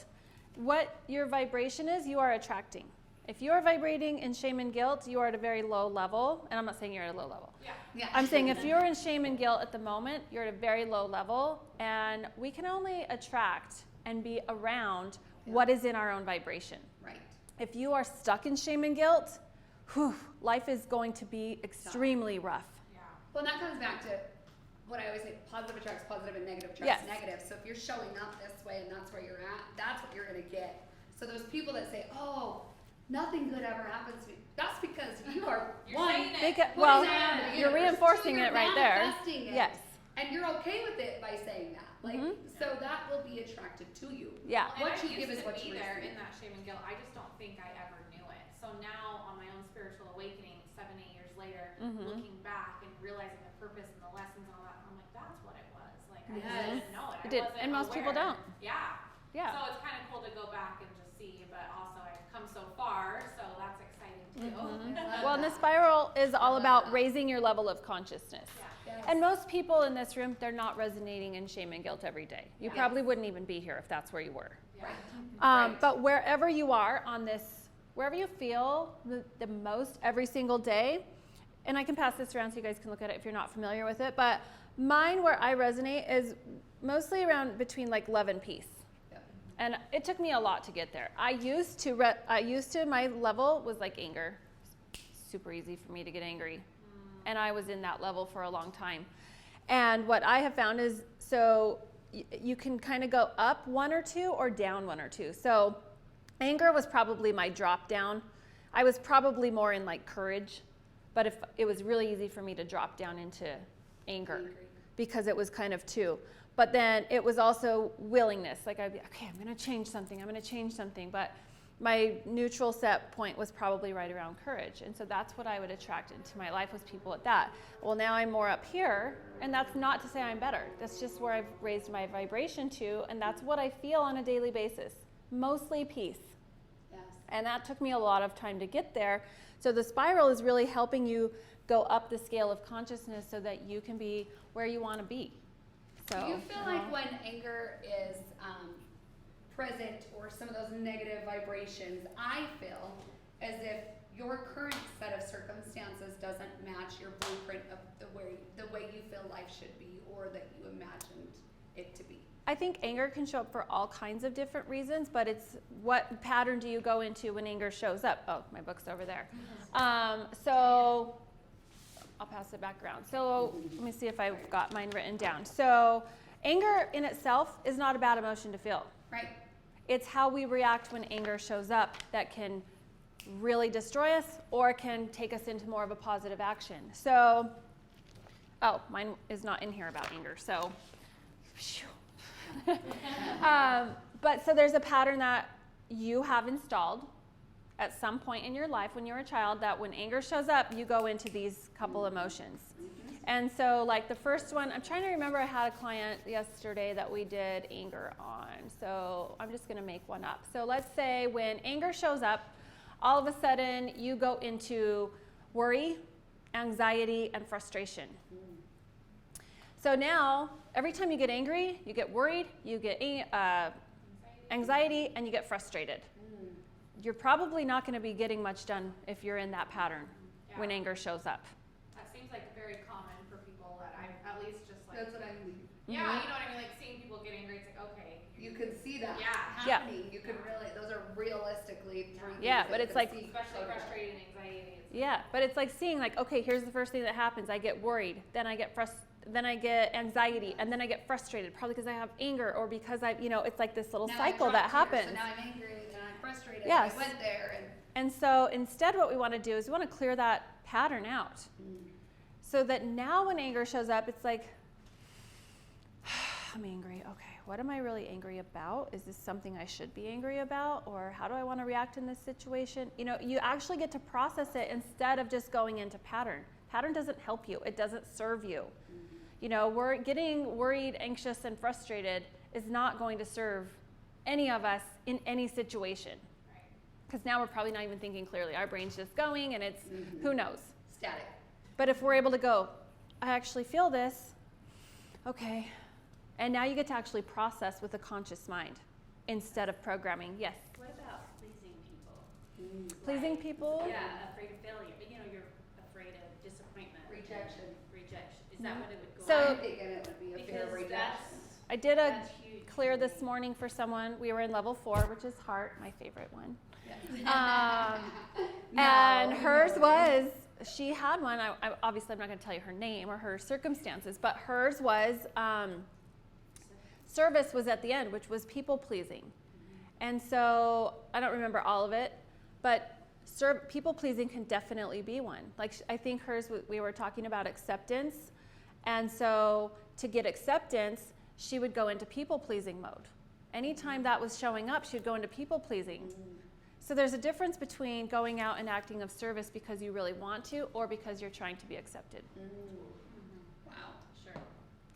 what your vibration is, you are attracting. If you are vibrating in shame and guilt, you are at a very low level, and I'm not saying you're at a low level. Yeah. Yeah. I'm saying if you're in shame and guilt at the moment, you're at a very low level, and we can only attract and be around what is in our own vibration. Right. If you are stuck in shame and guilt, life is going to be extremely rough. Yeah. Well, and that comes back to what I always say, positive attracts positive and negative Yes. attracts negative. So if you're showing up this way and that's where you're at, that's what you're going to get. So those people that say, oh, nothing good ever happens to me, that's because you are You're one, saying it. Because, putting well, it out in the you're universe. reinforcing Two, it you're right there. manifesting it. Yes. And you're okay with it by saying that. Like, so that will be attractive to you. Yeah. And What I you give used is to what be you there receive. in that shame and guilt. I just don't think I ever knew it. So now on my own spiritual awakening, 7-8 years later, looking back and realizing the purpose and the lessons and all that, I'm like, that's what it was. Like I just didn't know it. You I did. wasn't And most people aware. don't. Yeah. Yeah. So it's kind of cool to go back and just see, but also I've come so far, so that's exciting too. Well, and the spiral is all about raising your level of consciousness. Yeah. Yes. And most people in this room, they're not resonating in shame and guilt every day. You probably wouldn't even be here if that's where you were. Yeah. Right. But wherever you are on this, wherever you feel the most every single day, and I can pass this around so you guys can look at it if you're not familiar with it, but mine where I resonate is mostly around between like love and peace. Yep. And it took me a lot to get there. I used to, my level was like anger. Super easy for me to get angry. And I was in that level for a long time. And what I have found is, so you can kind of go up 1 or 2 or down 1 or 2. So anger was probably my drop down. I was probably more in like courage, but if it was really easy for me to drop down into anger Angry. because it was kind of 2. But then it was also willingness. Like I'd be, okay, I'm going to change something. But my neutral set point was probably right around courage. And so that's what I would attract into my life, was people at that. Well, now I'm more up here, and that's not to say I'm better. That's just where I've raised my vibration to, and that's what I feel on a daily basis. Mostly peace. Yes. And that took me a lot of time to get there. So the spiral is really helping you go up the scale of consciousness so that you can be where you want to be. So, Do you feel like when anger is present, or some of those negative vibrations, I feel as if your current set of circumstances doesn't match your blueprint of the way you feel life should be, or that you imagined it to be? I think anger can show up for all kinds of different reasons, but it's what pattern do you go into when anger shows up? Oh, my book's over there. So I'll pass it back around. So let me see if I've got mine written down. So anger in itself is not a bad emotion to feel. Right. It's how we react when anger shows up that can really destroy us or can take us into more of a positive action. So, oh, mine is not in here about anger, so. But so there's a pattern that you have installed at some point in your life when you're a child that when anger shows up, you go into these couple emotions. And so like the first one, I'm trying to remember, I had a client yesterday that we did anger on. So I'm just gonna make one up. So let's say when anger shows up, all of a sudden you go into worry, anxiety, and frustration. So now, every time you get angry, you get worried, you get anxiety, and you get frustrated. You're probably not going to be getting much done if you're in that pattern when anger shows up. That seems like very common for people that I've at least just like. That's what I mean. Yeah, you know what I mean? Like seeing people get angry, it's like, okay. You can see that Yeah. happening. You can really, those are realistically three things Yeah, that but you it's can like- see. Especially frustrated and anxiety. It's Yeah, but it's like seeing like, okay, here's the first thing that happens. I get worried, then I get then I get anxiety, and then I get frustrated, probably because I have anger or because it's like this little Now I cycle dropped that here, happens. So now I'm angry and I'm frustrated. Yes. And I went there and And so instead what we want to do is we want to clear that pattern out. So that now when anger shows up, it's like, I'm angry. Okay, what am I really angry about? Is this something I should be angry about? Or how do I want to react in this situation? You actually get to process it instead of just going into pattern. Pattern doesn't help you. It doesn't serve you. We're getting worried, anxious, and frustrated is not going to serve any of us in any situation. Because now we're probably not even thinking clearly. Our brain's just going and it's, who knows? static. But if we're able to go, I actually feel this, okay. And now you get to actually process with a conscious mind instead of programming. Yes? What about pleasing people? Pleasing people? Yeah, afraid of failure. You're afraid of disappointment. Rejection. Rejection. Is that what it would go So- I'm thinking it would be a fear of Because rejection. I did a that's huge. clear this morning for someone. We were in level 4, which is heart, my favorite one. And hers was, she had one, obviously I'm not going to tell you her name or her circumstances, but hers was, service was at the end, which was people pleasing. And so I don't remember all of it, but people pleasing can definitely be one. Like I think hers, we were talking about acceptance. And so to get acceptance, she would go into people pleasing mode. Anytime that was showing up, she would go into people pleasing. So there's a difference between going out and acting of service because you really want to or because you're trying to be accepted. Wow. Sure.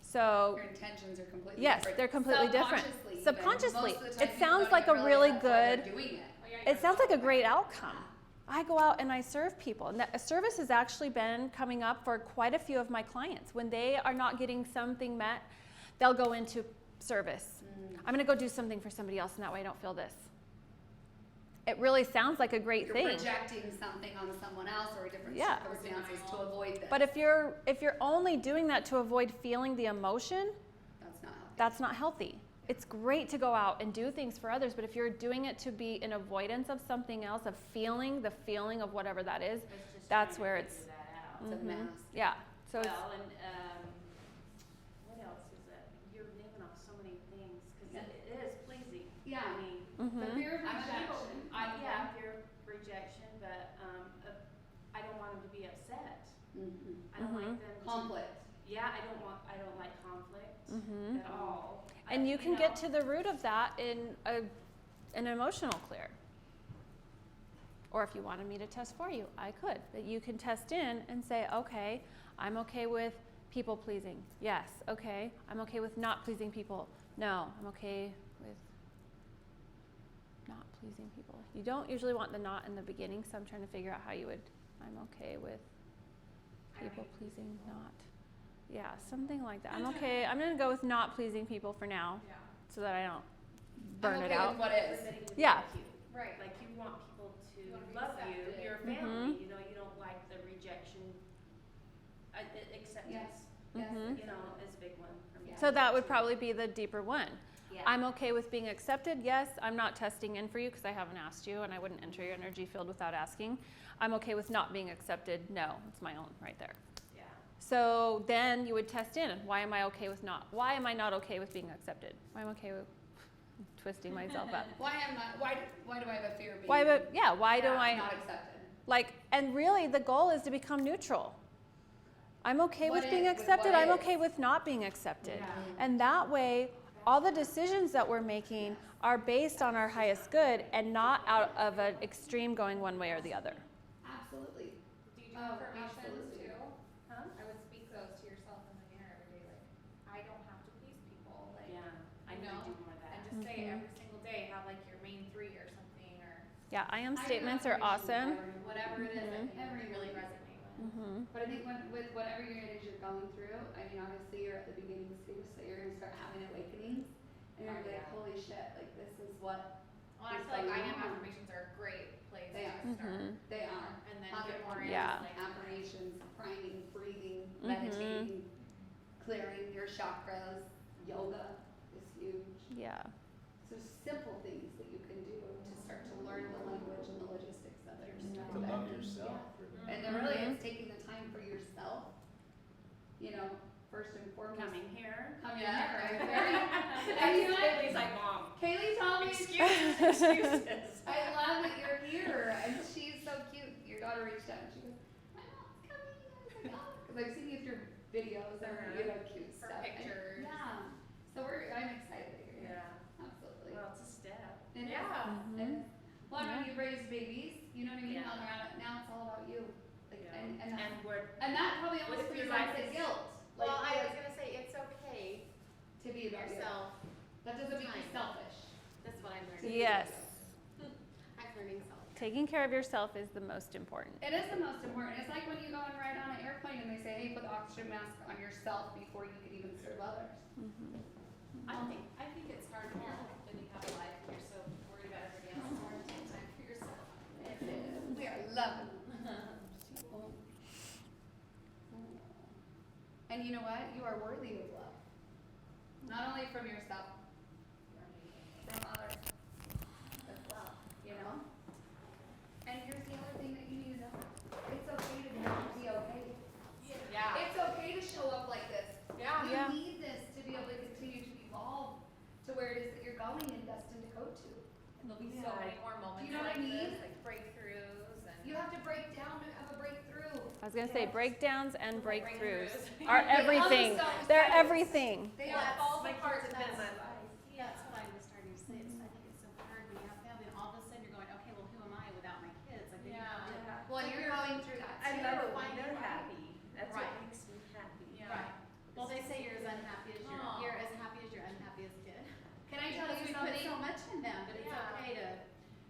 So Your intentions are completely yes, different. they're completely different. Even. Subconsciously. Most of the time It people sounds don't like even a realize really that's why they're good, doing it. Oh, yeah, it sounds like a great outcome. I go out and I serve people. And that service has actually been coming up for quite a few of my clients. When they are not getting something met, they'll go into service. I'm going to go do something for somebody else, and that way I don't feel this. It really sounds like a great You're thing. projecting something on someone else or different Yeah. circumstances to avoid this. But if you're only doing that to avoid feeling the emotion, that's not healthy. that's not healthy. It's great to go out and do things for others, but if you're doing it to be in avoidance of something else, of feeling the feeling of whatever that is, It's just that's trying to where figure it's that out. It's a mask. yeah. So it's, Well, and what else is it? You're naming off so many things because it is pleasing. Yeah. I mean, The fear of I'm a rejection. people- fear of rejection, but I don't want them to be upset. I don't like them to. Conflict. Yeah, I don't like conflict at all. and you can get to the root of that in an emotional clear. Or if you wanted me to test for you, I could. But you can test in and say, okay, I'm okay with people pleasing. Yes, okay. I'm okay with not pleasing people. No, I'm okay with not pleasing people. You don't usually want the not in the beginning, so I'm trying to figure out how you would, I'm okay with people pleasing, not. Yeah, something like that. I'm okay. I'm going to go with not pleasing people for now Yeah. so that I don't burn I'm it okay out. with what is. Everybody would Yeah. like you. Right. Like you want people to You wanna be love you. accepted. You're a family. You don't like the rejection. Acceptance. Yes. Yes. Is a big one for me. So that would probably be the deeper one. Yeah. I'm okay with being accepted. Yes, I'm not testing in for you because I haven't asked you and I wouldn't enter your energy field without asking. I'm okay with not being accepted. No, it's my own right there. Yeah. So then you would test in. Why am I not okay with being accepted? Why am I okay with twisting myself up. Why do I have a fear of being Why do I not accepted? like, and really the goal is to become neutral. I'm okay What with being is- with accepted. what I'm is. okay with not being accepted. Yeah. And that way, all the decisions that we're making are based on our highest good and not out of an extreme going one way or the other. Absolutely. Do you do Oh, affirmations absolutely. too? Huh? I would speak those to yourself in the mirror every day, like, I don't have to please people, like, Yeah, I you need know, to do more of that. and just say Mhm. every single day, have like your main 3 or something, or Yeah, I am I do statements are affirmations awesome. whatever it is that you Every really morning. resonate with. Mm-hmm. But I think with whatever it is you're going through, I mean, obviously you're at the beginning stage, so you're gonna start having awakenings, and you're gonna be like, holy shit, like this is what Well, I It's feel like going I am on. affirmations are a great place They to are. start. Mhm. they are. And then Other get more ones, into Yeah. like affirmations, priming, breathing, Mhm. meditating, clearing your chakras, yoga is huge. Yeah. So simple things that you can do to start to learn the language and the logistics of it. To love yourself. And then really it's taking the time for yourself, you know, first and foremost. Coming here. Coming Yeah. here, right? And you know what? Kaylee's like, Mom, Kaylee told me, excuses, excuses. I love that you're here, and she's so cute. Your daughter reached out and she goes, "My mom's coming." I was like, "Oh," because I've seen you through videos or you know cute For stuff. And- pictures. yeah. So I'm excited that you're here. Yeah, Absolutely. well, it's a step. It is. Yeah. Mhm. It is. Well, I mean, Yeah. you raised babies. You know what I mean? Yeah. Now it's all about you. Like, Yeah. and And we're, and that probably What almost if your presents life a is- guilt. Well, I like, was gonna say it's okay to be about you. yourself. That doesn't make you Time. selfish. That's what I'm To learning. be Yes. I'm learning self. Taking care of yourself is the most important. It is the most important. It's like when you go and ride on an airplane and they say, "Hey, put the oxygen mask on yourself before you can even serve others." Mm-hmm. I think it's hard when you have a life and you're so worried about everybody else. It's hard to take time for yourself. It is. We are loving. And you know what? You are worthy of love. Not only from yourself, from others as well, you know? And here's the other thing that you need to know. It's okay to not be okay. Yeah. It's okay to show up like this. Yeah. Yeah. You need this to be able to continue to evolve to where it is that you're going and destined to go to. And there'll be so many more moments you know what like I mean? this, like breakthroughs and You have to break down to have a breakthrough. I was gonna say breakdowns and breakthroughs Breakthroughs. are They everything. almost don't They're say it. everything. They Yeah, are. it falls my apart kids and have been that's my life. yeah, that's what I was starting to say. It's, I think it's so hard when you have family and all of a sudden you're going, okay, well who am I without my kids? Like then you have to Yeah. Well, you're going through that I too. love it when Finding they're right. happy. That's Right. what makes me happy. Yeah. Right. Well, they say you're as unhappy as Aw. you're as happy as your unhappiest kid. Can I tell Because you we put something? so much in them, but it's Yeah. okay to.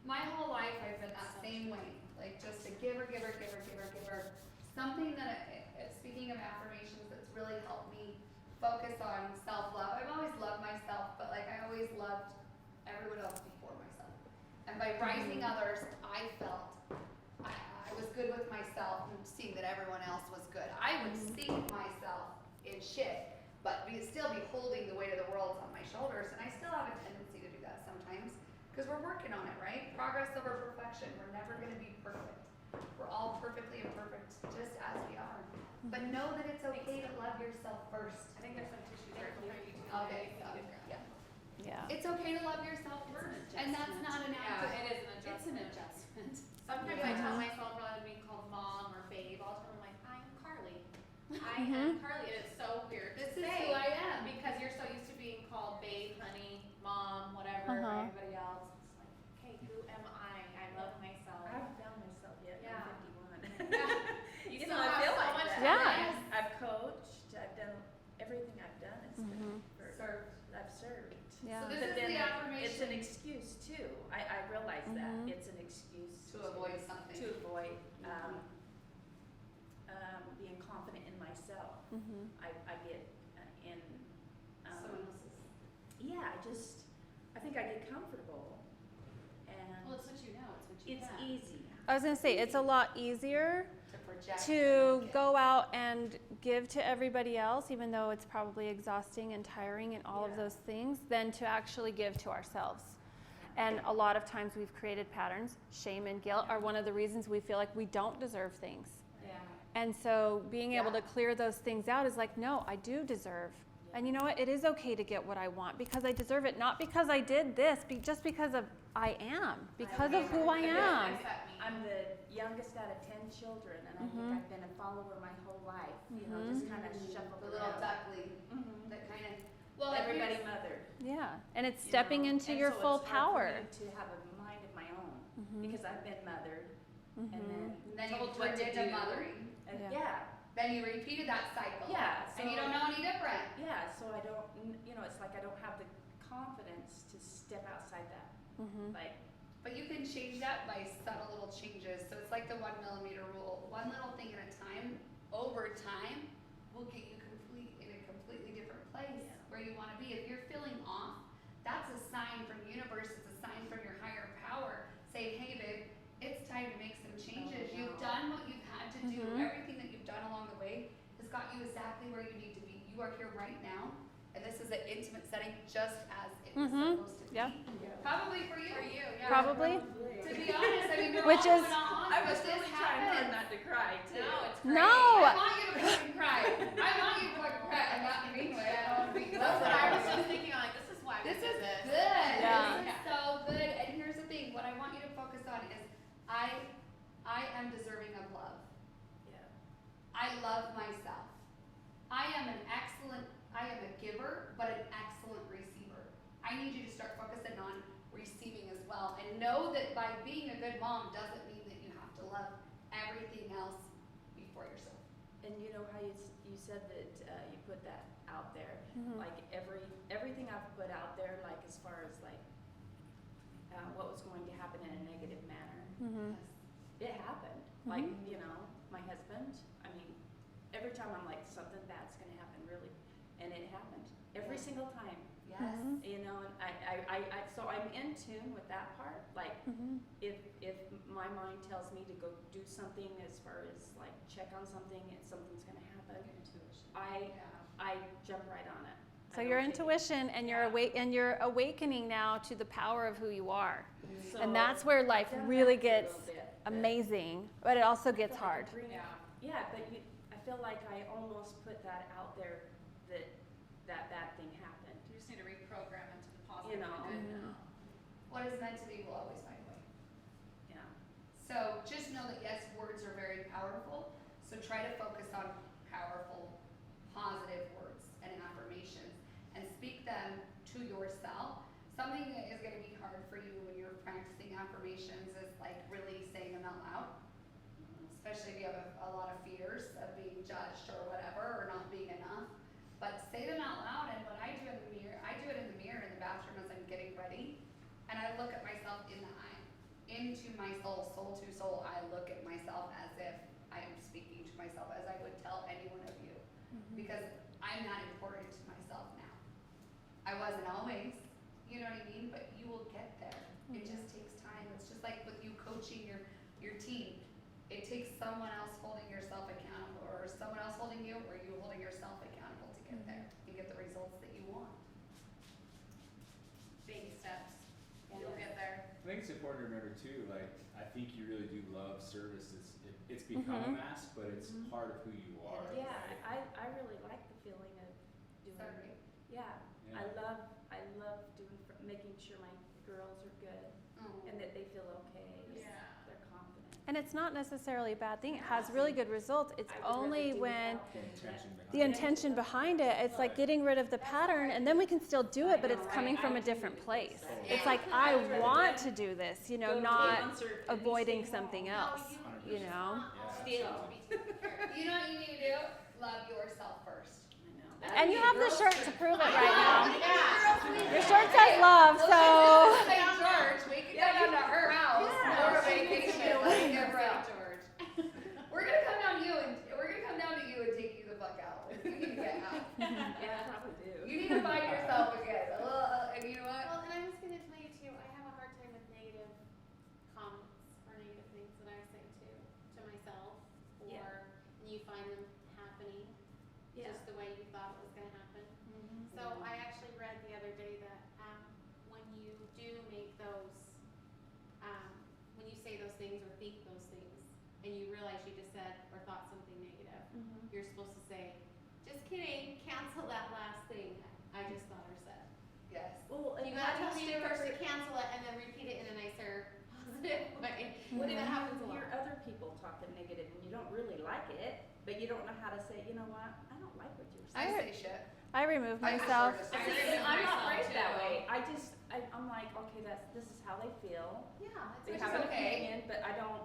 My whole life I've been that same way, like just a giver, giver, giver, giver, giver. Something that, speaking of affirmations, that's really helped me focus on self-love. I've always loved myself, but like I always loved everyone else before myself. And by rising others, I felt I was good with myself and seeing that everyone else was good. I would sink myself in shit, but still be holding the weight of the world on my shoulders, and I still have a tendency to do that sometimes. Because we're working on it, right? Progress over perfection. We're never going to be perfect. We're all perfectly imperfect, just as we are. But know that it's okay to love yourself first. I think there's some tissues right behind you too. Okay, so, yeah. Yeah. It's okay to love yourself first. And that's not an act of, Yeah, it is an adjustment. It's an adjustment. Sometimes I tell myself rather than being called mom or babe, all the time I'm like, I'm Carly. I am Carly. And it's so weird this to is say who I am. because you're so used to being called babe, honey, mom, whatever, Uh-huh. everybody else. It's like, okay, who am I? I love myself. I haven't found myself yet. Yeah. I'm 51. You You still know, I have feel so like much that. to Yeah. learn. I've coached. I've done everything I've done. It's been for Served. I've served. Yeah. So this But is then the it's affirmation an excuse too. I realize that it's an excuse to avoid something. to avoid being confident in myself. Mm-hmm. I get in. Someone else's. Yeah, I think I get comfortable, and Well, it's what you know. It's what you it's know. easy. I was gonna say it's a lot easier To project. to go out and give to everybody else, even though it's probably exhausting and tiring and all of Yeah. those things, than to actually give to ourselves. And a lot of times we've created patterns. Shame and guilt are one of the reasons we feel like we don't deserve things. Yeah. And so being able Yeah. to clear those things out is like, no, I do deserve. Yeah. And you know what? It is okay to get what I want because I deserve it, not because I did this, just because of I am, because of who I am. I'm the youngest out of 10 children, and I think I've been a follower my whole life. You know, just kind of shuffled The little around. duckling that kind of, well, Everybody here's- mothered. Yeah, and it's you stepping know, into and your so full it's hard power. for me to have a mind of my own because I've been mothered and then then you told what turned to into do. mothering. And Yeah. Then you repeated that cycle. Yeah, And you so- don't know any different. Yeah, so I don't, you know, it's like I don't have the confidence to step outside that. Like, But you can change that by subtle little changes. So it's like the 1 millimeter rule. One little thing at a time, over time, will get you in a completely different place where you want to be. If you're feeling off, that's a sign from the universe. It's a sign from your higher power saying, hey, babe, it's time to make some changes. Oh, You've done what you've had to do. Everything that you've done along the way has got you exactly where you need to be. You are here right now, and this is an intimate setting just as it was supposed to be. Yeah. Probably for you. yeah. Probably. To be honest, I mean, we're Which all is- going on, I but was this really trying hard happens. not to cry too. No, it's great. No. I want you to fucking cry. I want you to fucking cry. I'm not in a mean way. I don't want to be. That's what I was just thinking. I'm like, this is why we This did is this. good. Yeah. This is so good. And here's the thing. What I want you to focus on is I am deserving of love. Yeah. I love myself. I am a giver, but an excellent receiver. I need you to start focusing on receiving as well. And know that by being a good mom doesn't mean that you have to love everything else before yourself. And you know how you said that you put that out there, like everything I've put out there, like as far as like what was going to happen in a negative manner, it happened. Like, you know, my husband, I mean, every time I'm like, something bad's gonna happen, really, and it happened every single time. Yes. You know, and I so I'm in tune with that part. Like, if my mind tells me to go do something as far as like check on something and something's gonna happen, I jump right on it. So I your don't take it. intuition and you're awakening now to the power of who you are. So And that's where life I've done really that for a gets little bit, but amazing, but it also I gets feel like hard. I bring- Yeah, but I feel like I almost put that out there that bad thing happened. You just need to reprogram into the You positive know. and good. What is meant to be will always find a way. Yeah. So just know that yes, words are very powerful. So try to focus on powerful, positive words and affirmations and speak them to yourself. Something that is going to be hard for you when you're practicing affirmations is like really saying them out loud. Especially if you have a lot of fears of being judged or whatever, or not being enough. But say them out loud, and what I do in the mirror, I do it in the mirror in the bathroom as I'm getting ready, and I look at myself in the eye, into my soul, soul to soul. I look at myself as if I am speaking to myself, as I would tell any one of you, because I'm that important to myself now. I wasn't always, you know what I mean? But you will get there. It just takes time. It's just like with you coaching your team. It takes someone else holding yourself accountable, or someone else holding you, or you holding yourself accountable to get there and get the results that you want. Baby steps. Yeah. You'll get there. I think it's important to remember too, like, I think you really do love service. It's become a mask, but it's part of who you are. Yeah, right? I really like the feeling of doing. Sorry. Yeah, Yeah. I love doing making sure my girls are good and that they feel okay. Yeah. They're confident. And it's not necessarily a bad thing. It has really good results. It's I would rather only do when without The than intention that. the intention behind it, it's like getting rid of the pattern, and then we can still do it, but it's coming from a different place. It's like, I want to do this, you know, not avoiding something else, you know? Yeah, Still be taken care of. You know what you need to do? Love yourself first. I know. And you have the shirt to prove it right now. Yeah. Your shirt says love, so. St. George, we can go down to her house for a vacation. Let's get real. George. We're gonna come down to you and take you the fuck out. You need to get out. Yeah, I probably do. You need to find yourself again. And you know what? Well, and I was gonna tell you too, I have a hard time with negative comments or negative things that I say to myself, Yeah. or you find them happening Yeah. just the way you thought it was gonna happen. So I actually read the other day that when you do make those, when you say those things or think those things, and you realize you just said or thought something negative, you're supposed to say, Just kidding, cancel that last thing I just thought or said. Yes. Well, and You how gotta tell do me you first to share- cancel it and then repeat it in a nicer, positive way. What if That you happens a lot. hear other people talking negative and you don't really like it, but you don't know how to say, you know what, I don't like what you're I saying. say shit. I remove I myself. prefer to I say remove shit. I'm not myself, raised that too. way. I'm like, okay, this is how they feel. Yeah, They that's have what an okay. opinion, but I don't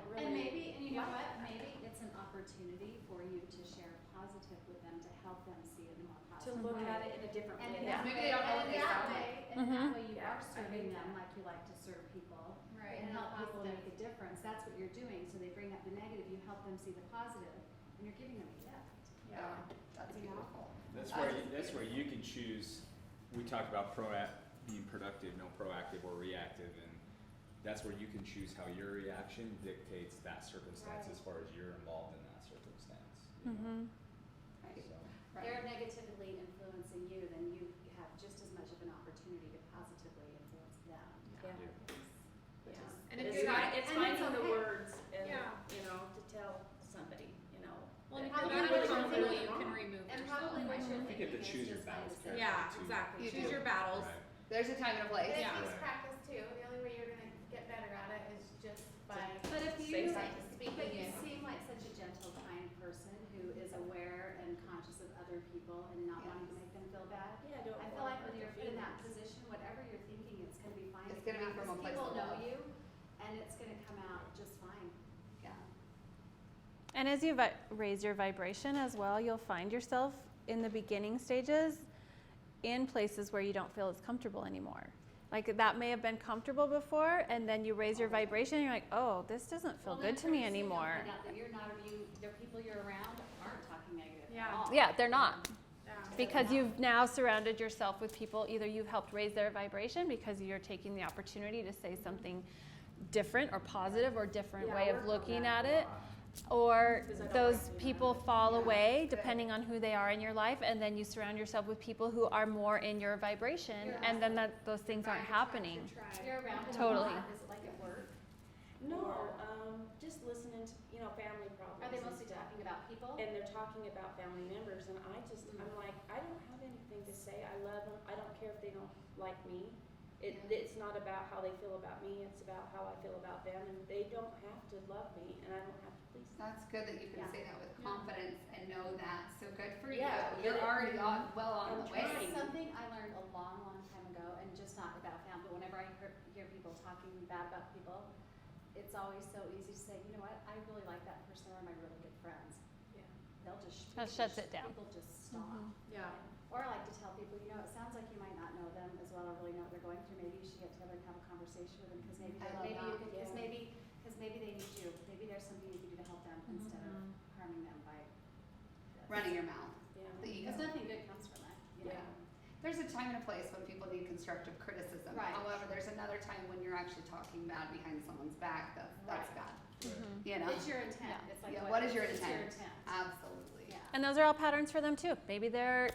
really. And maybe, and you know like what, that. maybe it's an opportunity for you to share positive with them to help them see it in a more To positive look way. at it in a different And way. in Yeah. that Maybe way, they don't know what and they in that sound way, like. and that Mhm. way you Yeah, are I serving hate them that. like you like to serve people. Right, And and help people positive. make a difference. That's what you're doing. So they bring up the negative, you help them see the positive, and you're giving them a gift. Yeah, that's You know? beautiful. That's where you can choose. We talked about being productive, no proactive or reactive, and that's where you can choose how your reaction dictates that circumstance as far as you're involved in that circumstance. You know? Right. So, Right. They're negatively influencing you, then you have just as much of an opportunity to positively influence them. Yeah. Which Yeah. is- And if It's you're not, it's and finding it's the okay. words and, Yeah. you know, to tell somebody, you know. well, and that probably you're what really you're comfortable thinking, you with. can remove And yourself. probably what you're You get to thinking choose is your just battles like I said. carefully, Yeah, too. exactly. You Choose do. your battles. Right. There's a time and a But place. it Yeah. takes Right. practice too. The only way you're gonna get better at it is just by But if Say you, something. speaking but you it. seem like such a gentle, kind person who is aware and conscious of other people and not wanting to make them feel bad. Yeah, don't. I feel wanna like hurt when their you're put in that feelings. position, whatever you're thinking, it's gonna be fine. It's to gonna come be out from a because place of people know love. you, and it's gonna come out just fine. Yeah. And as you raise your vibration as well, you'll find yourself in the beginning stages in places where you don't feel as comfortable anymore. Like that may have been comfortable before, and then you raise your vibration, and you're like, oh, this doesn't feel Well, good then to me pretty soon you'll anymore. find out that you're not, the people you're around aren't talking negative at Yeah. all. Yeah, they're not. Yeah. Because you've now surrounded yourself with people, either you've helped raise their vibration because you're taking the opportunity to say something different or positive or different Yeah, way work of on looking that at a it, lot. or Because I don't those like doing people that. fall Yeah. away depending on who they are in your life, and then you surround yourself with people who are more in your vibration, You're and then those things aren't happening. You're around them Totally. a lot. Is it like at work? No, just listening to, family problems. Are they and mostly stuff. talking about people? And they're talking about family members, and I'm like, I don't have anything to say. I love them. I don't care if they don't like me. It's not about how they feel about me. It's about how I feel about them, and they don't have to love me, and I don't have to please them. That's good that you can Yeah. say that with confidence and know that. So good for you. Yeah, You're but already well on I'm the way. trying. Something I learned a long, long time ago, and just not about family, but whenever I hear people talking bad about people, it's always so easy to say, you know what, I really like that person, or my really good friends. Yeah. They'll just That shuts it down. People just stop. Yeah. Or I like to tell people, you know, it sounds like you might not know them as well or really know what they're going through. Maybe you should get together and have a conversation with them because maybe I love maybe you that. could, because Yeah. maybe they need you. Maybe there's something you can do to help them instead of harming them by this. Running your mouth. Yeah. The ego. Because nothing good comes from that. You know? Yeah. There's a time and a place when people need constructive criticism. Right. However, there's another time when you're actually talking bad behind someone's back. That's Right. bad. Mhm. You know? It's your intent. Yeah. It's like Yeah, what is your it's intent? Your intent. Absolutely. Yeah. And those are all patterns for them too. Maybe they're,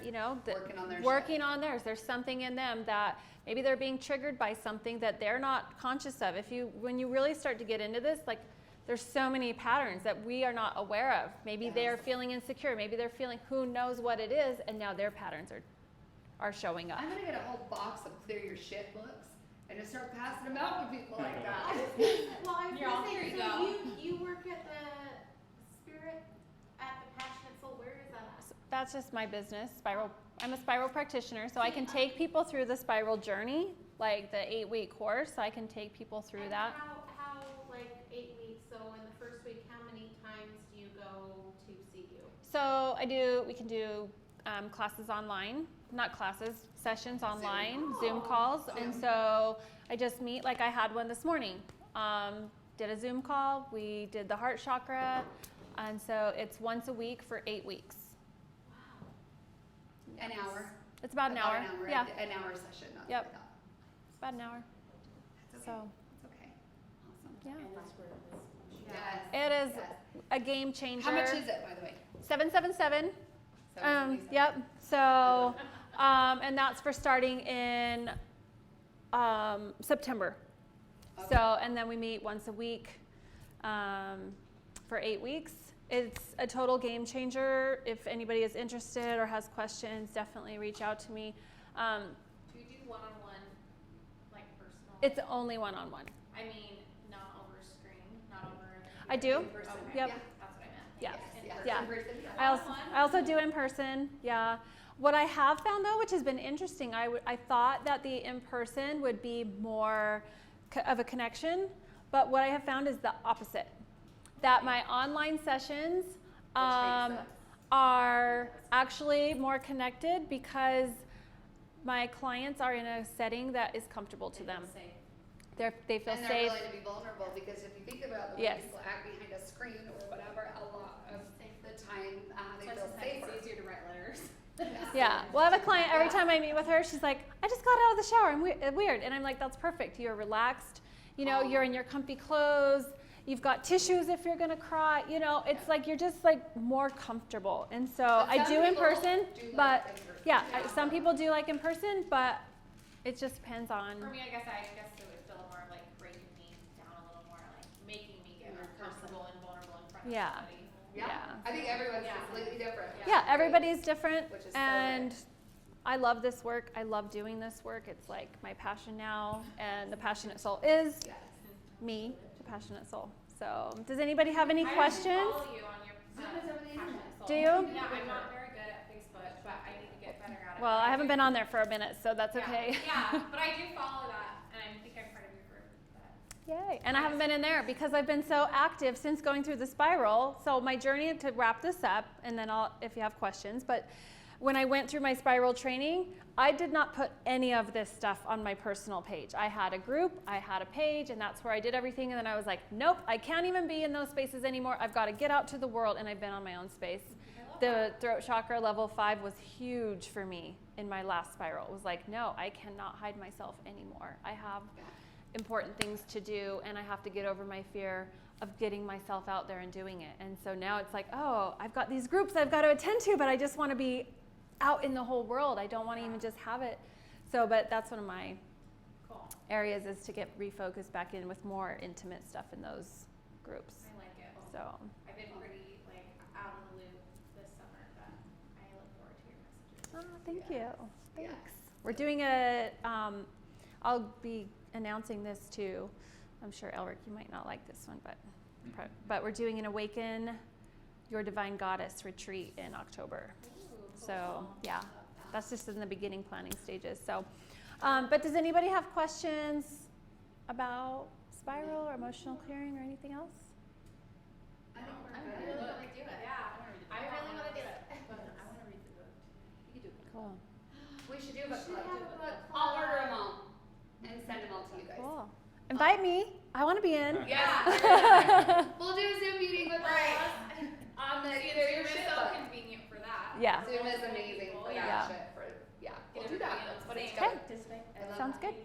Working on their working shit. on theirs. There's something in them that maybe they're being triggered by something that they're not conscious of. When you really start to get into this, like there's so many patterns that we are not aware of. Maybe Yes. they're feeling insecure. Maybe they're feeling who knows what it is, and now their patterns are showing up. I'm gonna get a whole box of clear your shit books and just start passing them out to people like that. Well, I was You're all gonna here say, you so go. you work at the Spirit, at the Passionate Soul, where is that at? That's just my business. I'm a spiral practitioner, so I can take people through the spiral journey, like the 8-week course. I can take people through And that. How, like 8 weeks, so in the first week, how many times do you go to see you? So we can do classes online, not classes, sessions online, Zoom calls. And so I just meet, like I had one this morning. Did a Zoom call, we did the heart chakra, and so it's once a week for 8 weeks. An hour. It's about an hour. Yeah, An hour session. That's Yep. what I thought. it's about an hour. It's okay. So, It's okay. Awesome. yeah. And that's where it is. Yes. It is Yes. a game changer. How much is it, by the way? 777. 777. Yep. So, and that's for starting in September. Okay. So, and then we meet once a week for 8 weeks. It's a total game changer. If anybody is interested or has questions, definitely reach out to me. Do you do one-on-one, like personal? It's only one-on-one. I mean, not over screen, not over. I do. In person. Okay. Yep. That's what I meant. Yeah. In Yes, person. Yeah. in person, yeah. I also do in person. Yeah. What I have found though, which has been interesting, I thought that the in person would be more of a connection, but what I have found is the opposite. That my online sessions are actually more connected because my clients are in a setting that is comfortable to them. They feel And they're safe. willing to be vulnerable, because if you think about the way Yes. people act behind a screen or whatever, a lot of the time they So feel sometimes safer. it's easier to write letters. Yeah. Well, I have a client, every time I meet with her, she's like, I just got out of the shower. I'm weird. And I'm like, that's perfect. You're relaxed. You know, you're in your comfy clothes. You've got tissues if you're going to cry. You know, it's like you're just like more comfortable. And so But I some do in people person, do like but in person. yeah, some people do like in person, but it just depends on. For me, I guess it would feel more like breaking me down a little more, like making me get more comfortable and vulnerable in front of Yeah. somebody. Yeah. I think everyone's Yeah. completely different. Yeah, everybody's different, Which is so and good. I love this work. I love doing this work. It's like my passion now, and the passionate soul is Yes. me, the passionate soul. So, does anybody have any I questions? actually follow you on your Zoom is over the internet. Passionate Soul. Do you? Yeah, I'm not very good at Facebook, but I need to get better at it. Well, But I haven't do- been on there for a minute, so that's Yeah, okay. Yeah, but I do follow that, and I think I'm part of your group. But Yay. And I haven't been in there because I've been so active since going through the spiral. So my journey, to wrap this up, and then if you have questions, but when I went through my spiral training, I did not put any of this stuff on my personal page. I had a group, I had a page, and that's where I did everything. And then I was like, nope, I can't even be in those spaces anymore. I've got to get out to the world. And I've been on my own space. The throat chakra level 5 was huge for me in my last spiral. It was like, no, I cannot hide myself anymore. I have important things to do, and I have to get over my fear of getting myself out there and doing it. And so now it's like, oh, I've got these groups I've got to attend to, but I just want to be out in the whole world. I don't want to even just have it. So, but that's one of my areas, is to get refocused back in with more intimate stuff in those groups. I like it. So, I've been pretty out of the loop this summer, but I look forward to your messages. thank you. Yeah. Thanks. We're doing I'll be announcing this too. I'm sure, Elric, you might not like this one, but we're doing an Awaken Your Divine Goddess retreat in October. So yeah, that's just in the beginning planning stages. So, but does anybody have questions about spiral or emotional clearing or anything else? I don't I remember. really want to do it. Yeah, I really want to do it. I want to read the book. You could do it. Cool. We should do a book should club. have a book I'll club. order them all and send them all to you guys. Cool. Invite me. I want to be in. Yeah. We'll do a Zoom meeting with Right. us on the See, Clear Your Zoom is Shit so book. convenient for that. Yeah. Zoom is amazing for Yeah. that shit. We'll do that. That's what it's got. Participate. I love Sounds that. good.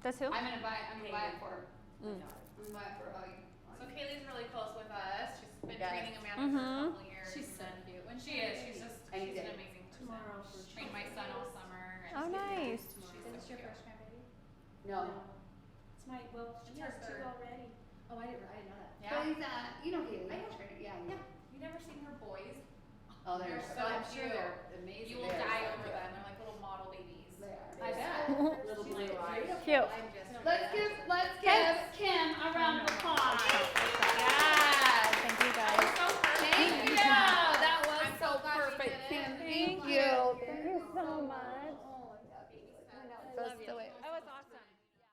Does who? I'm gonna buy it for. Mm. I'm gonna buy it for So Kaylee's really close with us. She's been Yes. training Amanda for a couple years. She's so and cute. When She is. She's Any an day. amazing person. Tomorrow for She's trained my son all summer. And Oh, nice. She's Is so this your cute. first grandbaby? No. It's my, well, she It's has her 2 third. already. Oh, I didn't know that. Yeah. But he's, you know Haley. I know. Yeah. Yeah. You never seen her boys? Oh, they're They're so so I'm sure cute. they're amazing. You will They're die so over cute. them. They're like little model babies. They are. I bet. Little She's blue eyes. Cute. I'm just Let's give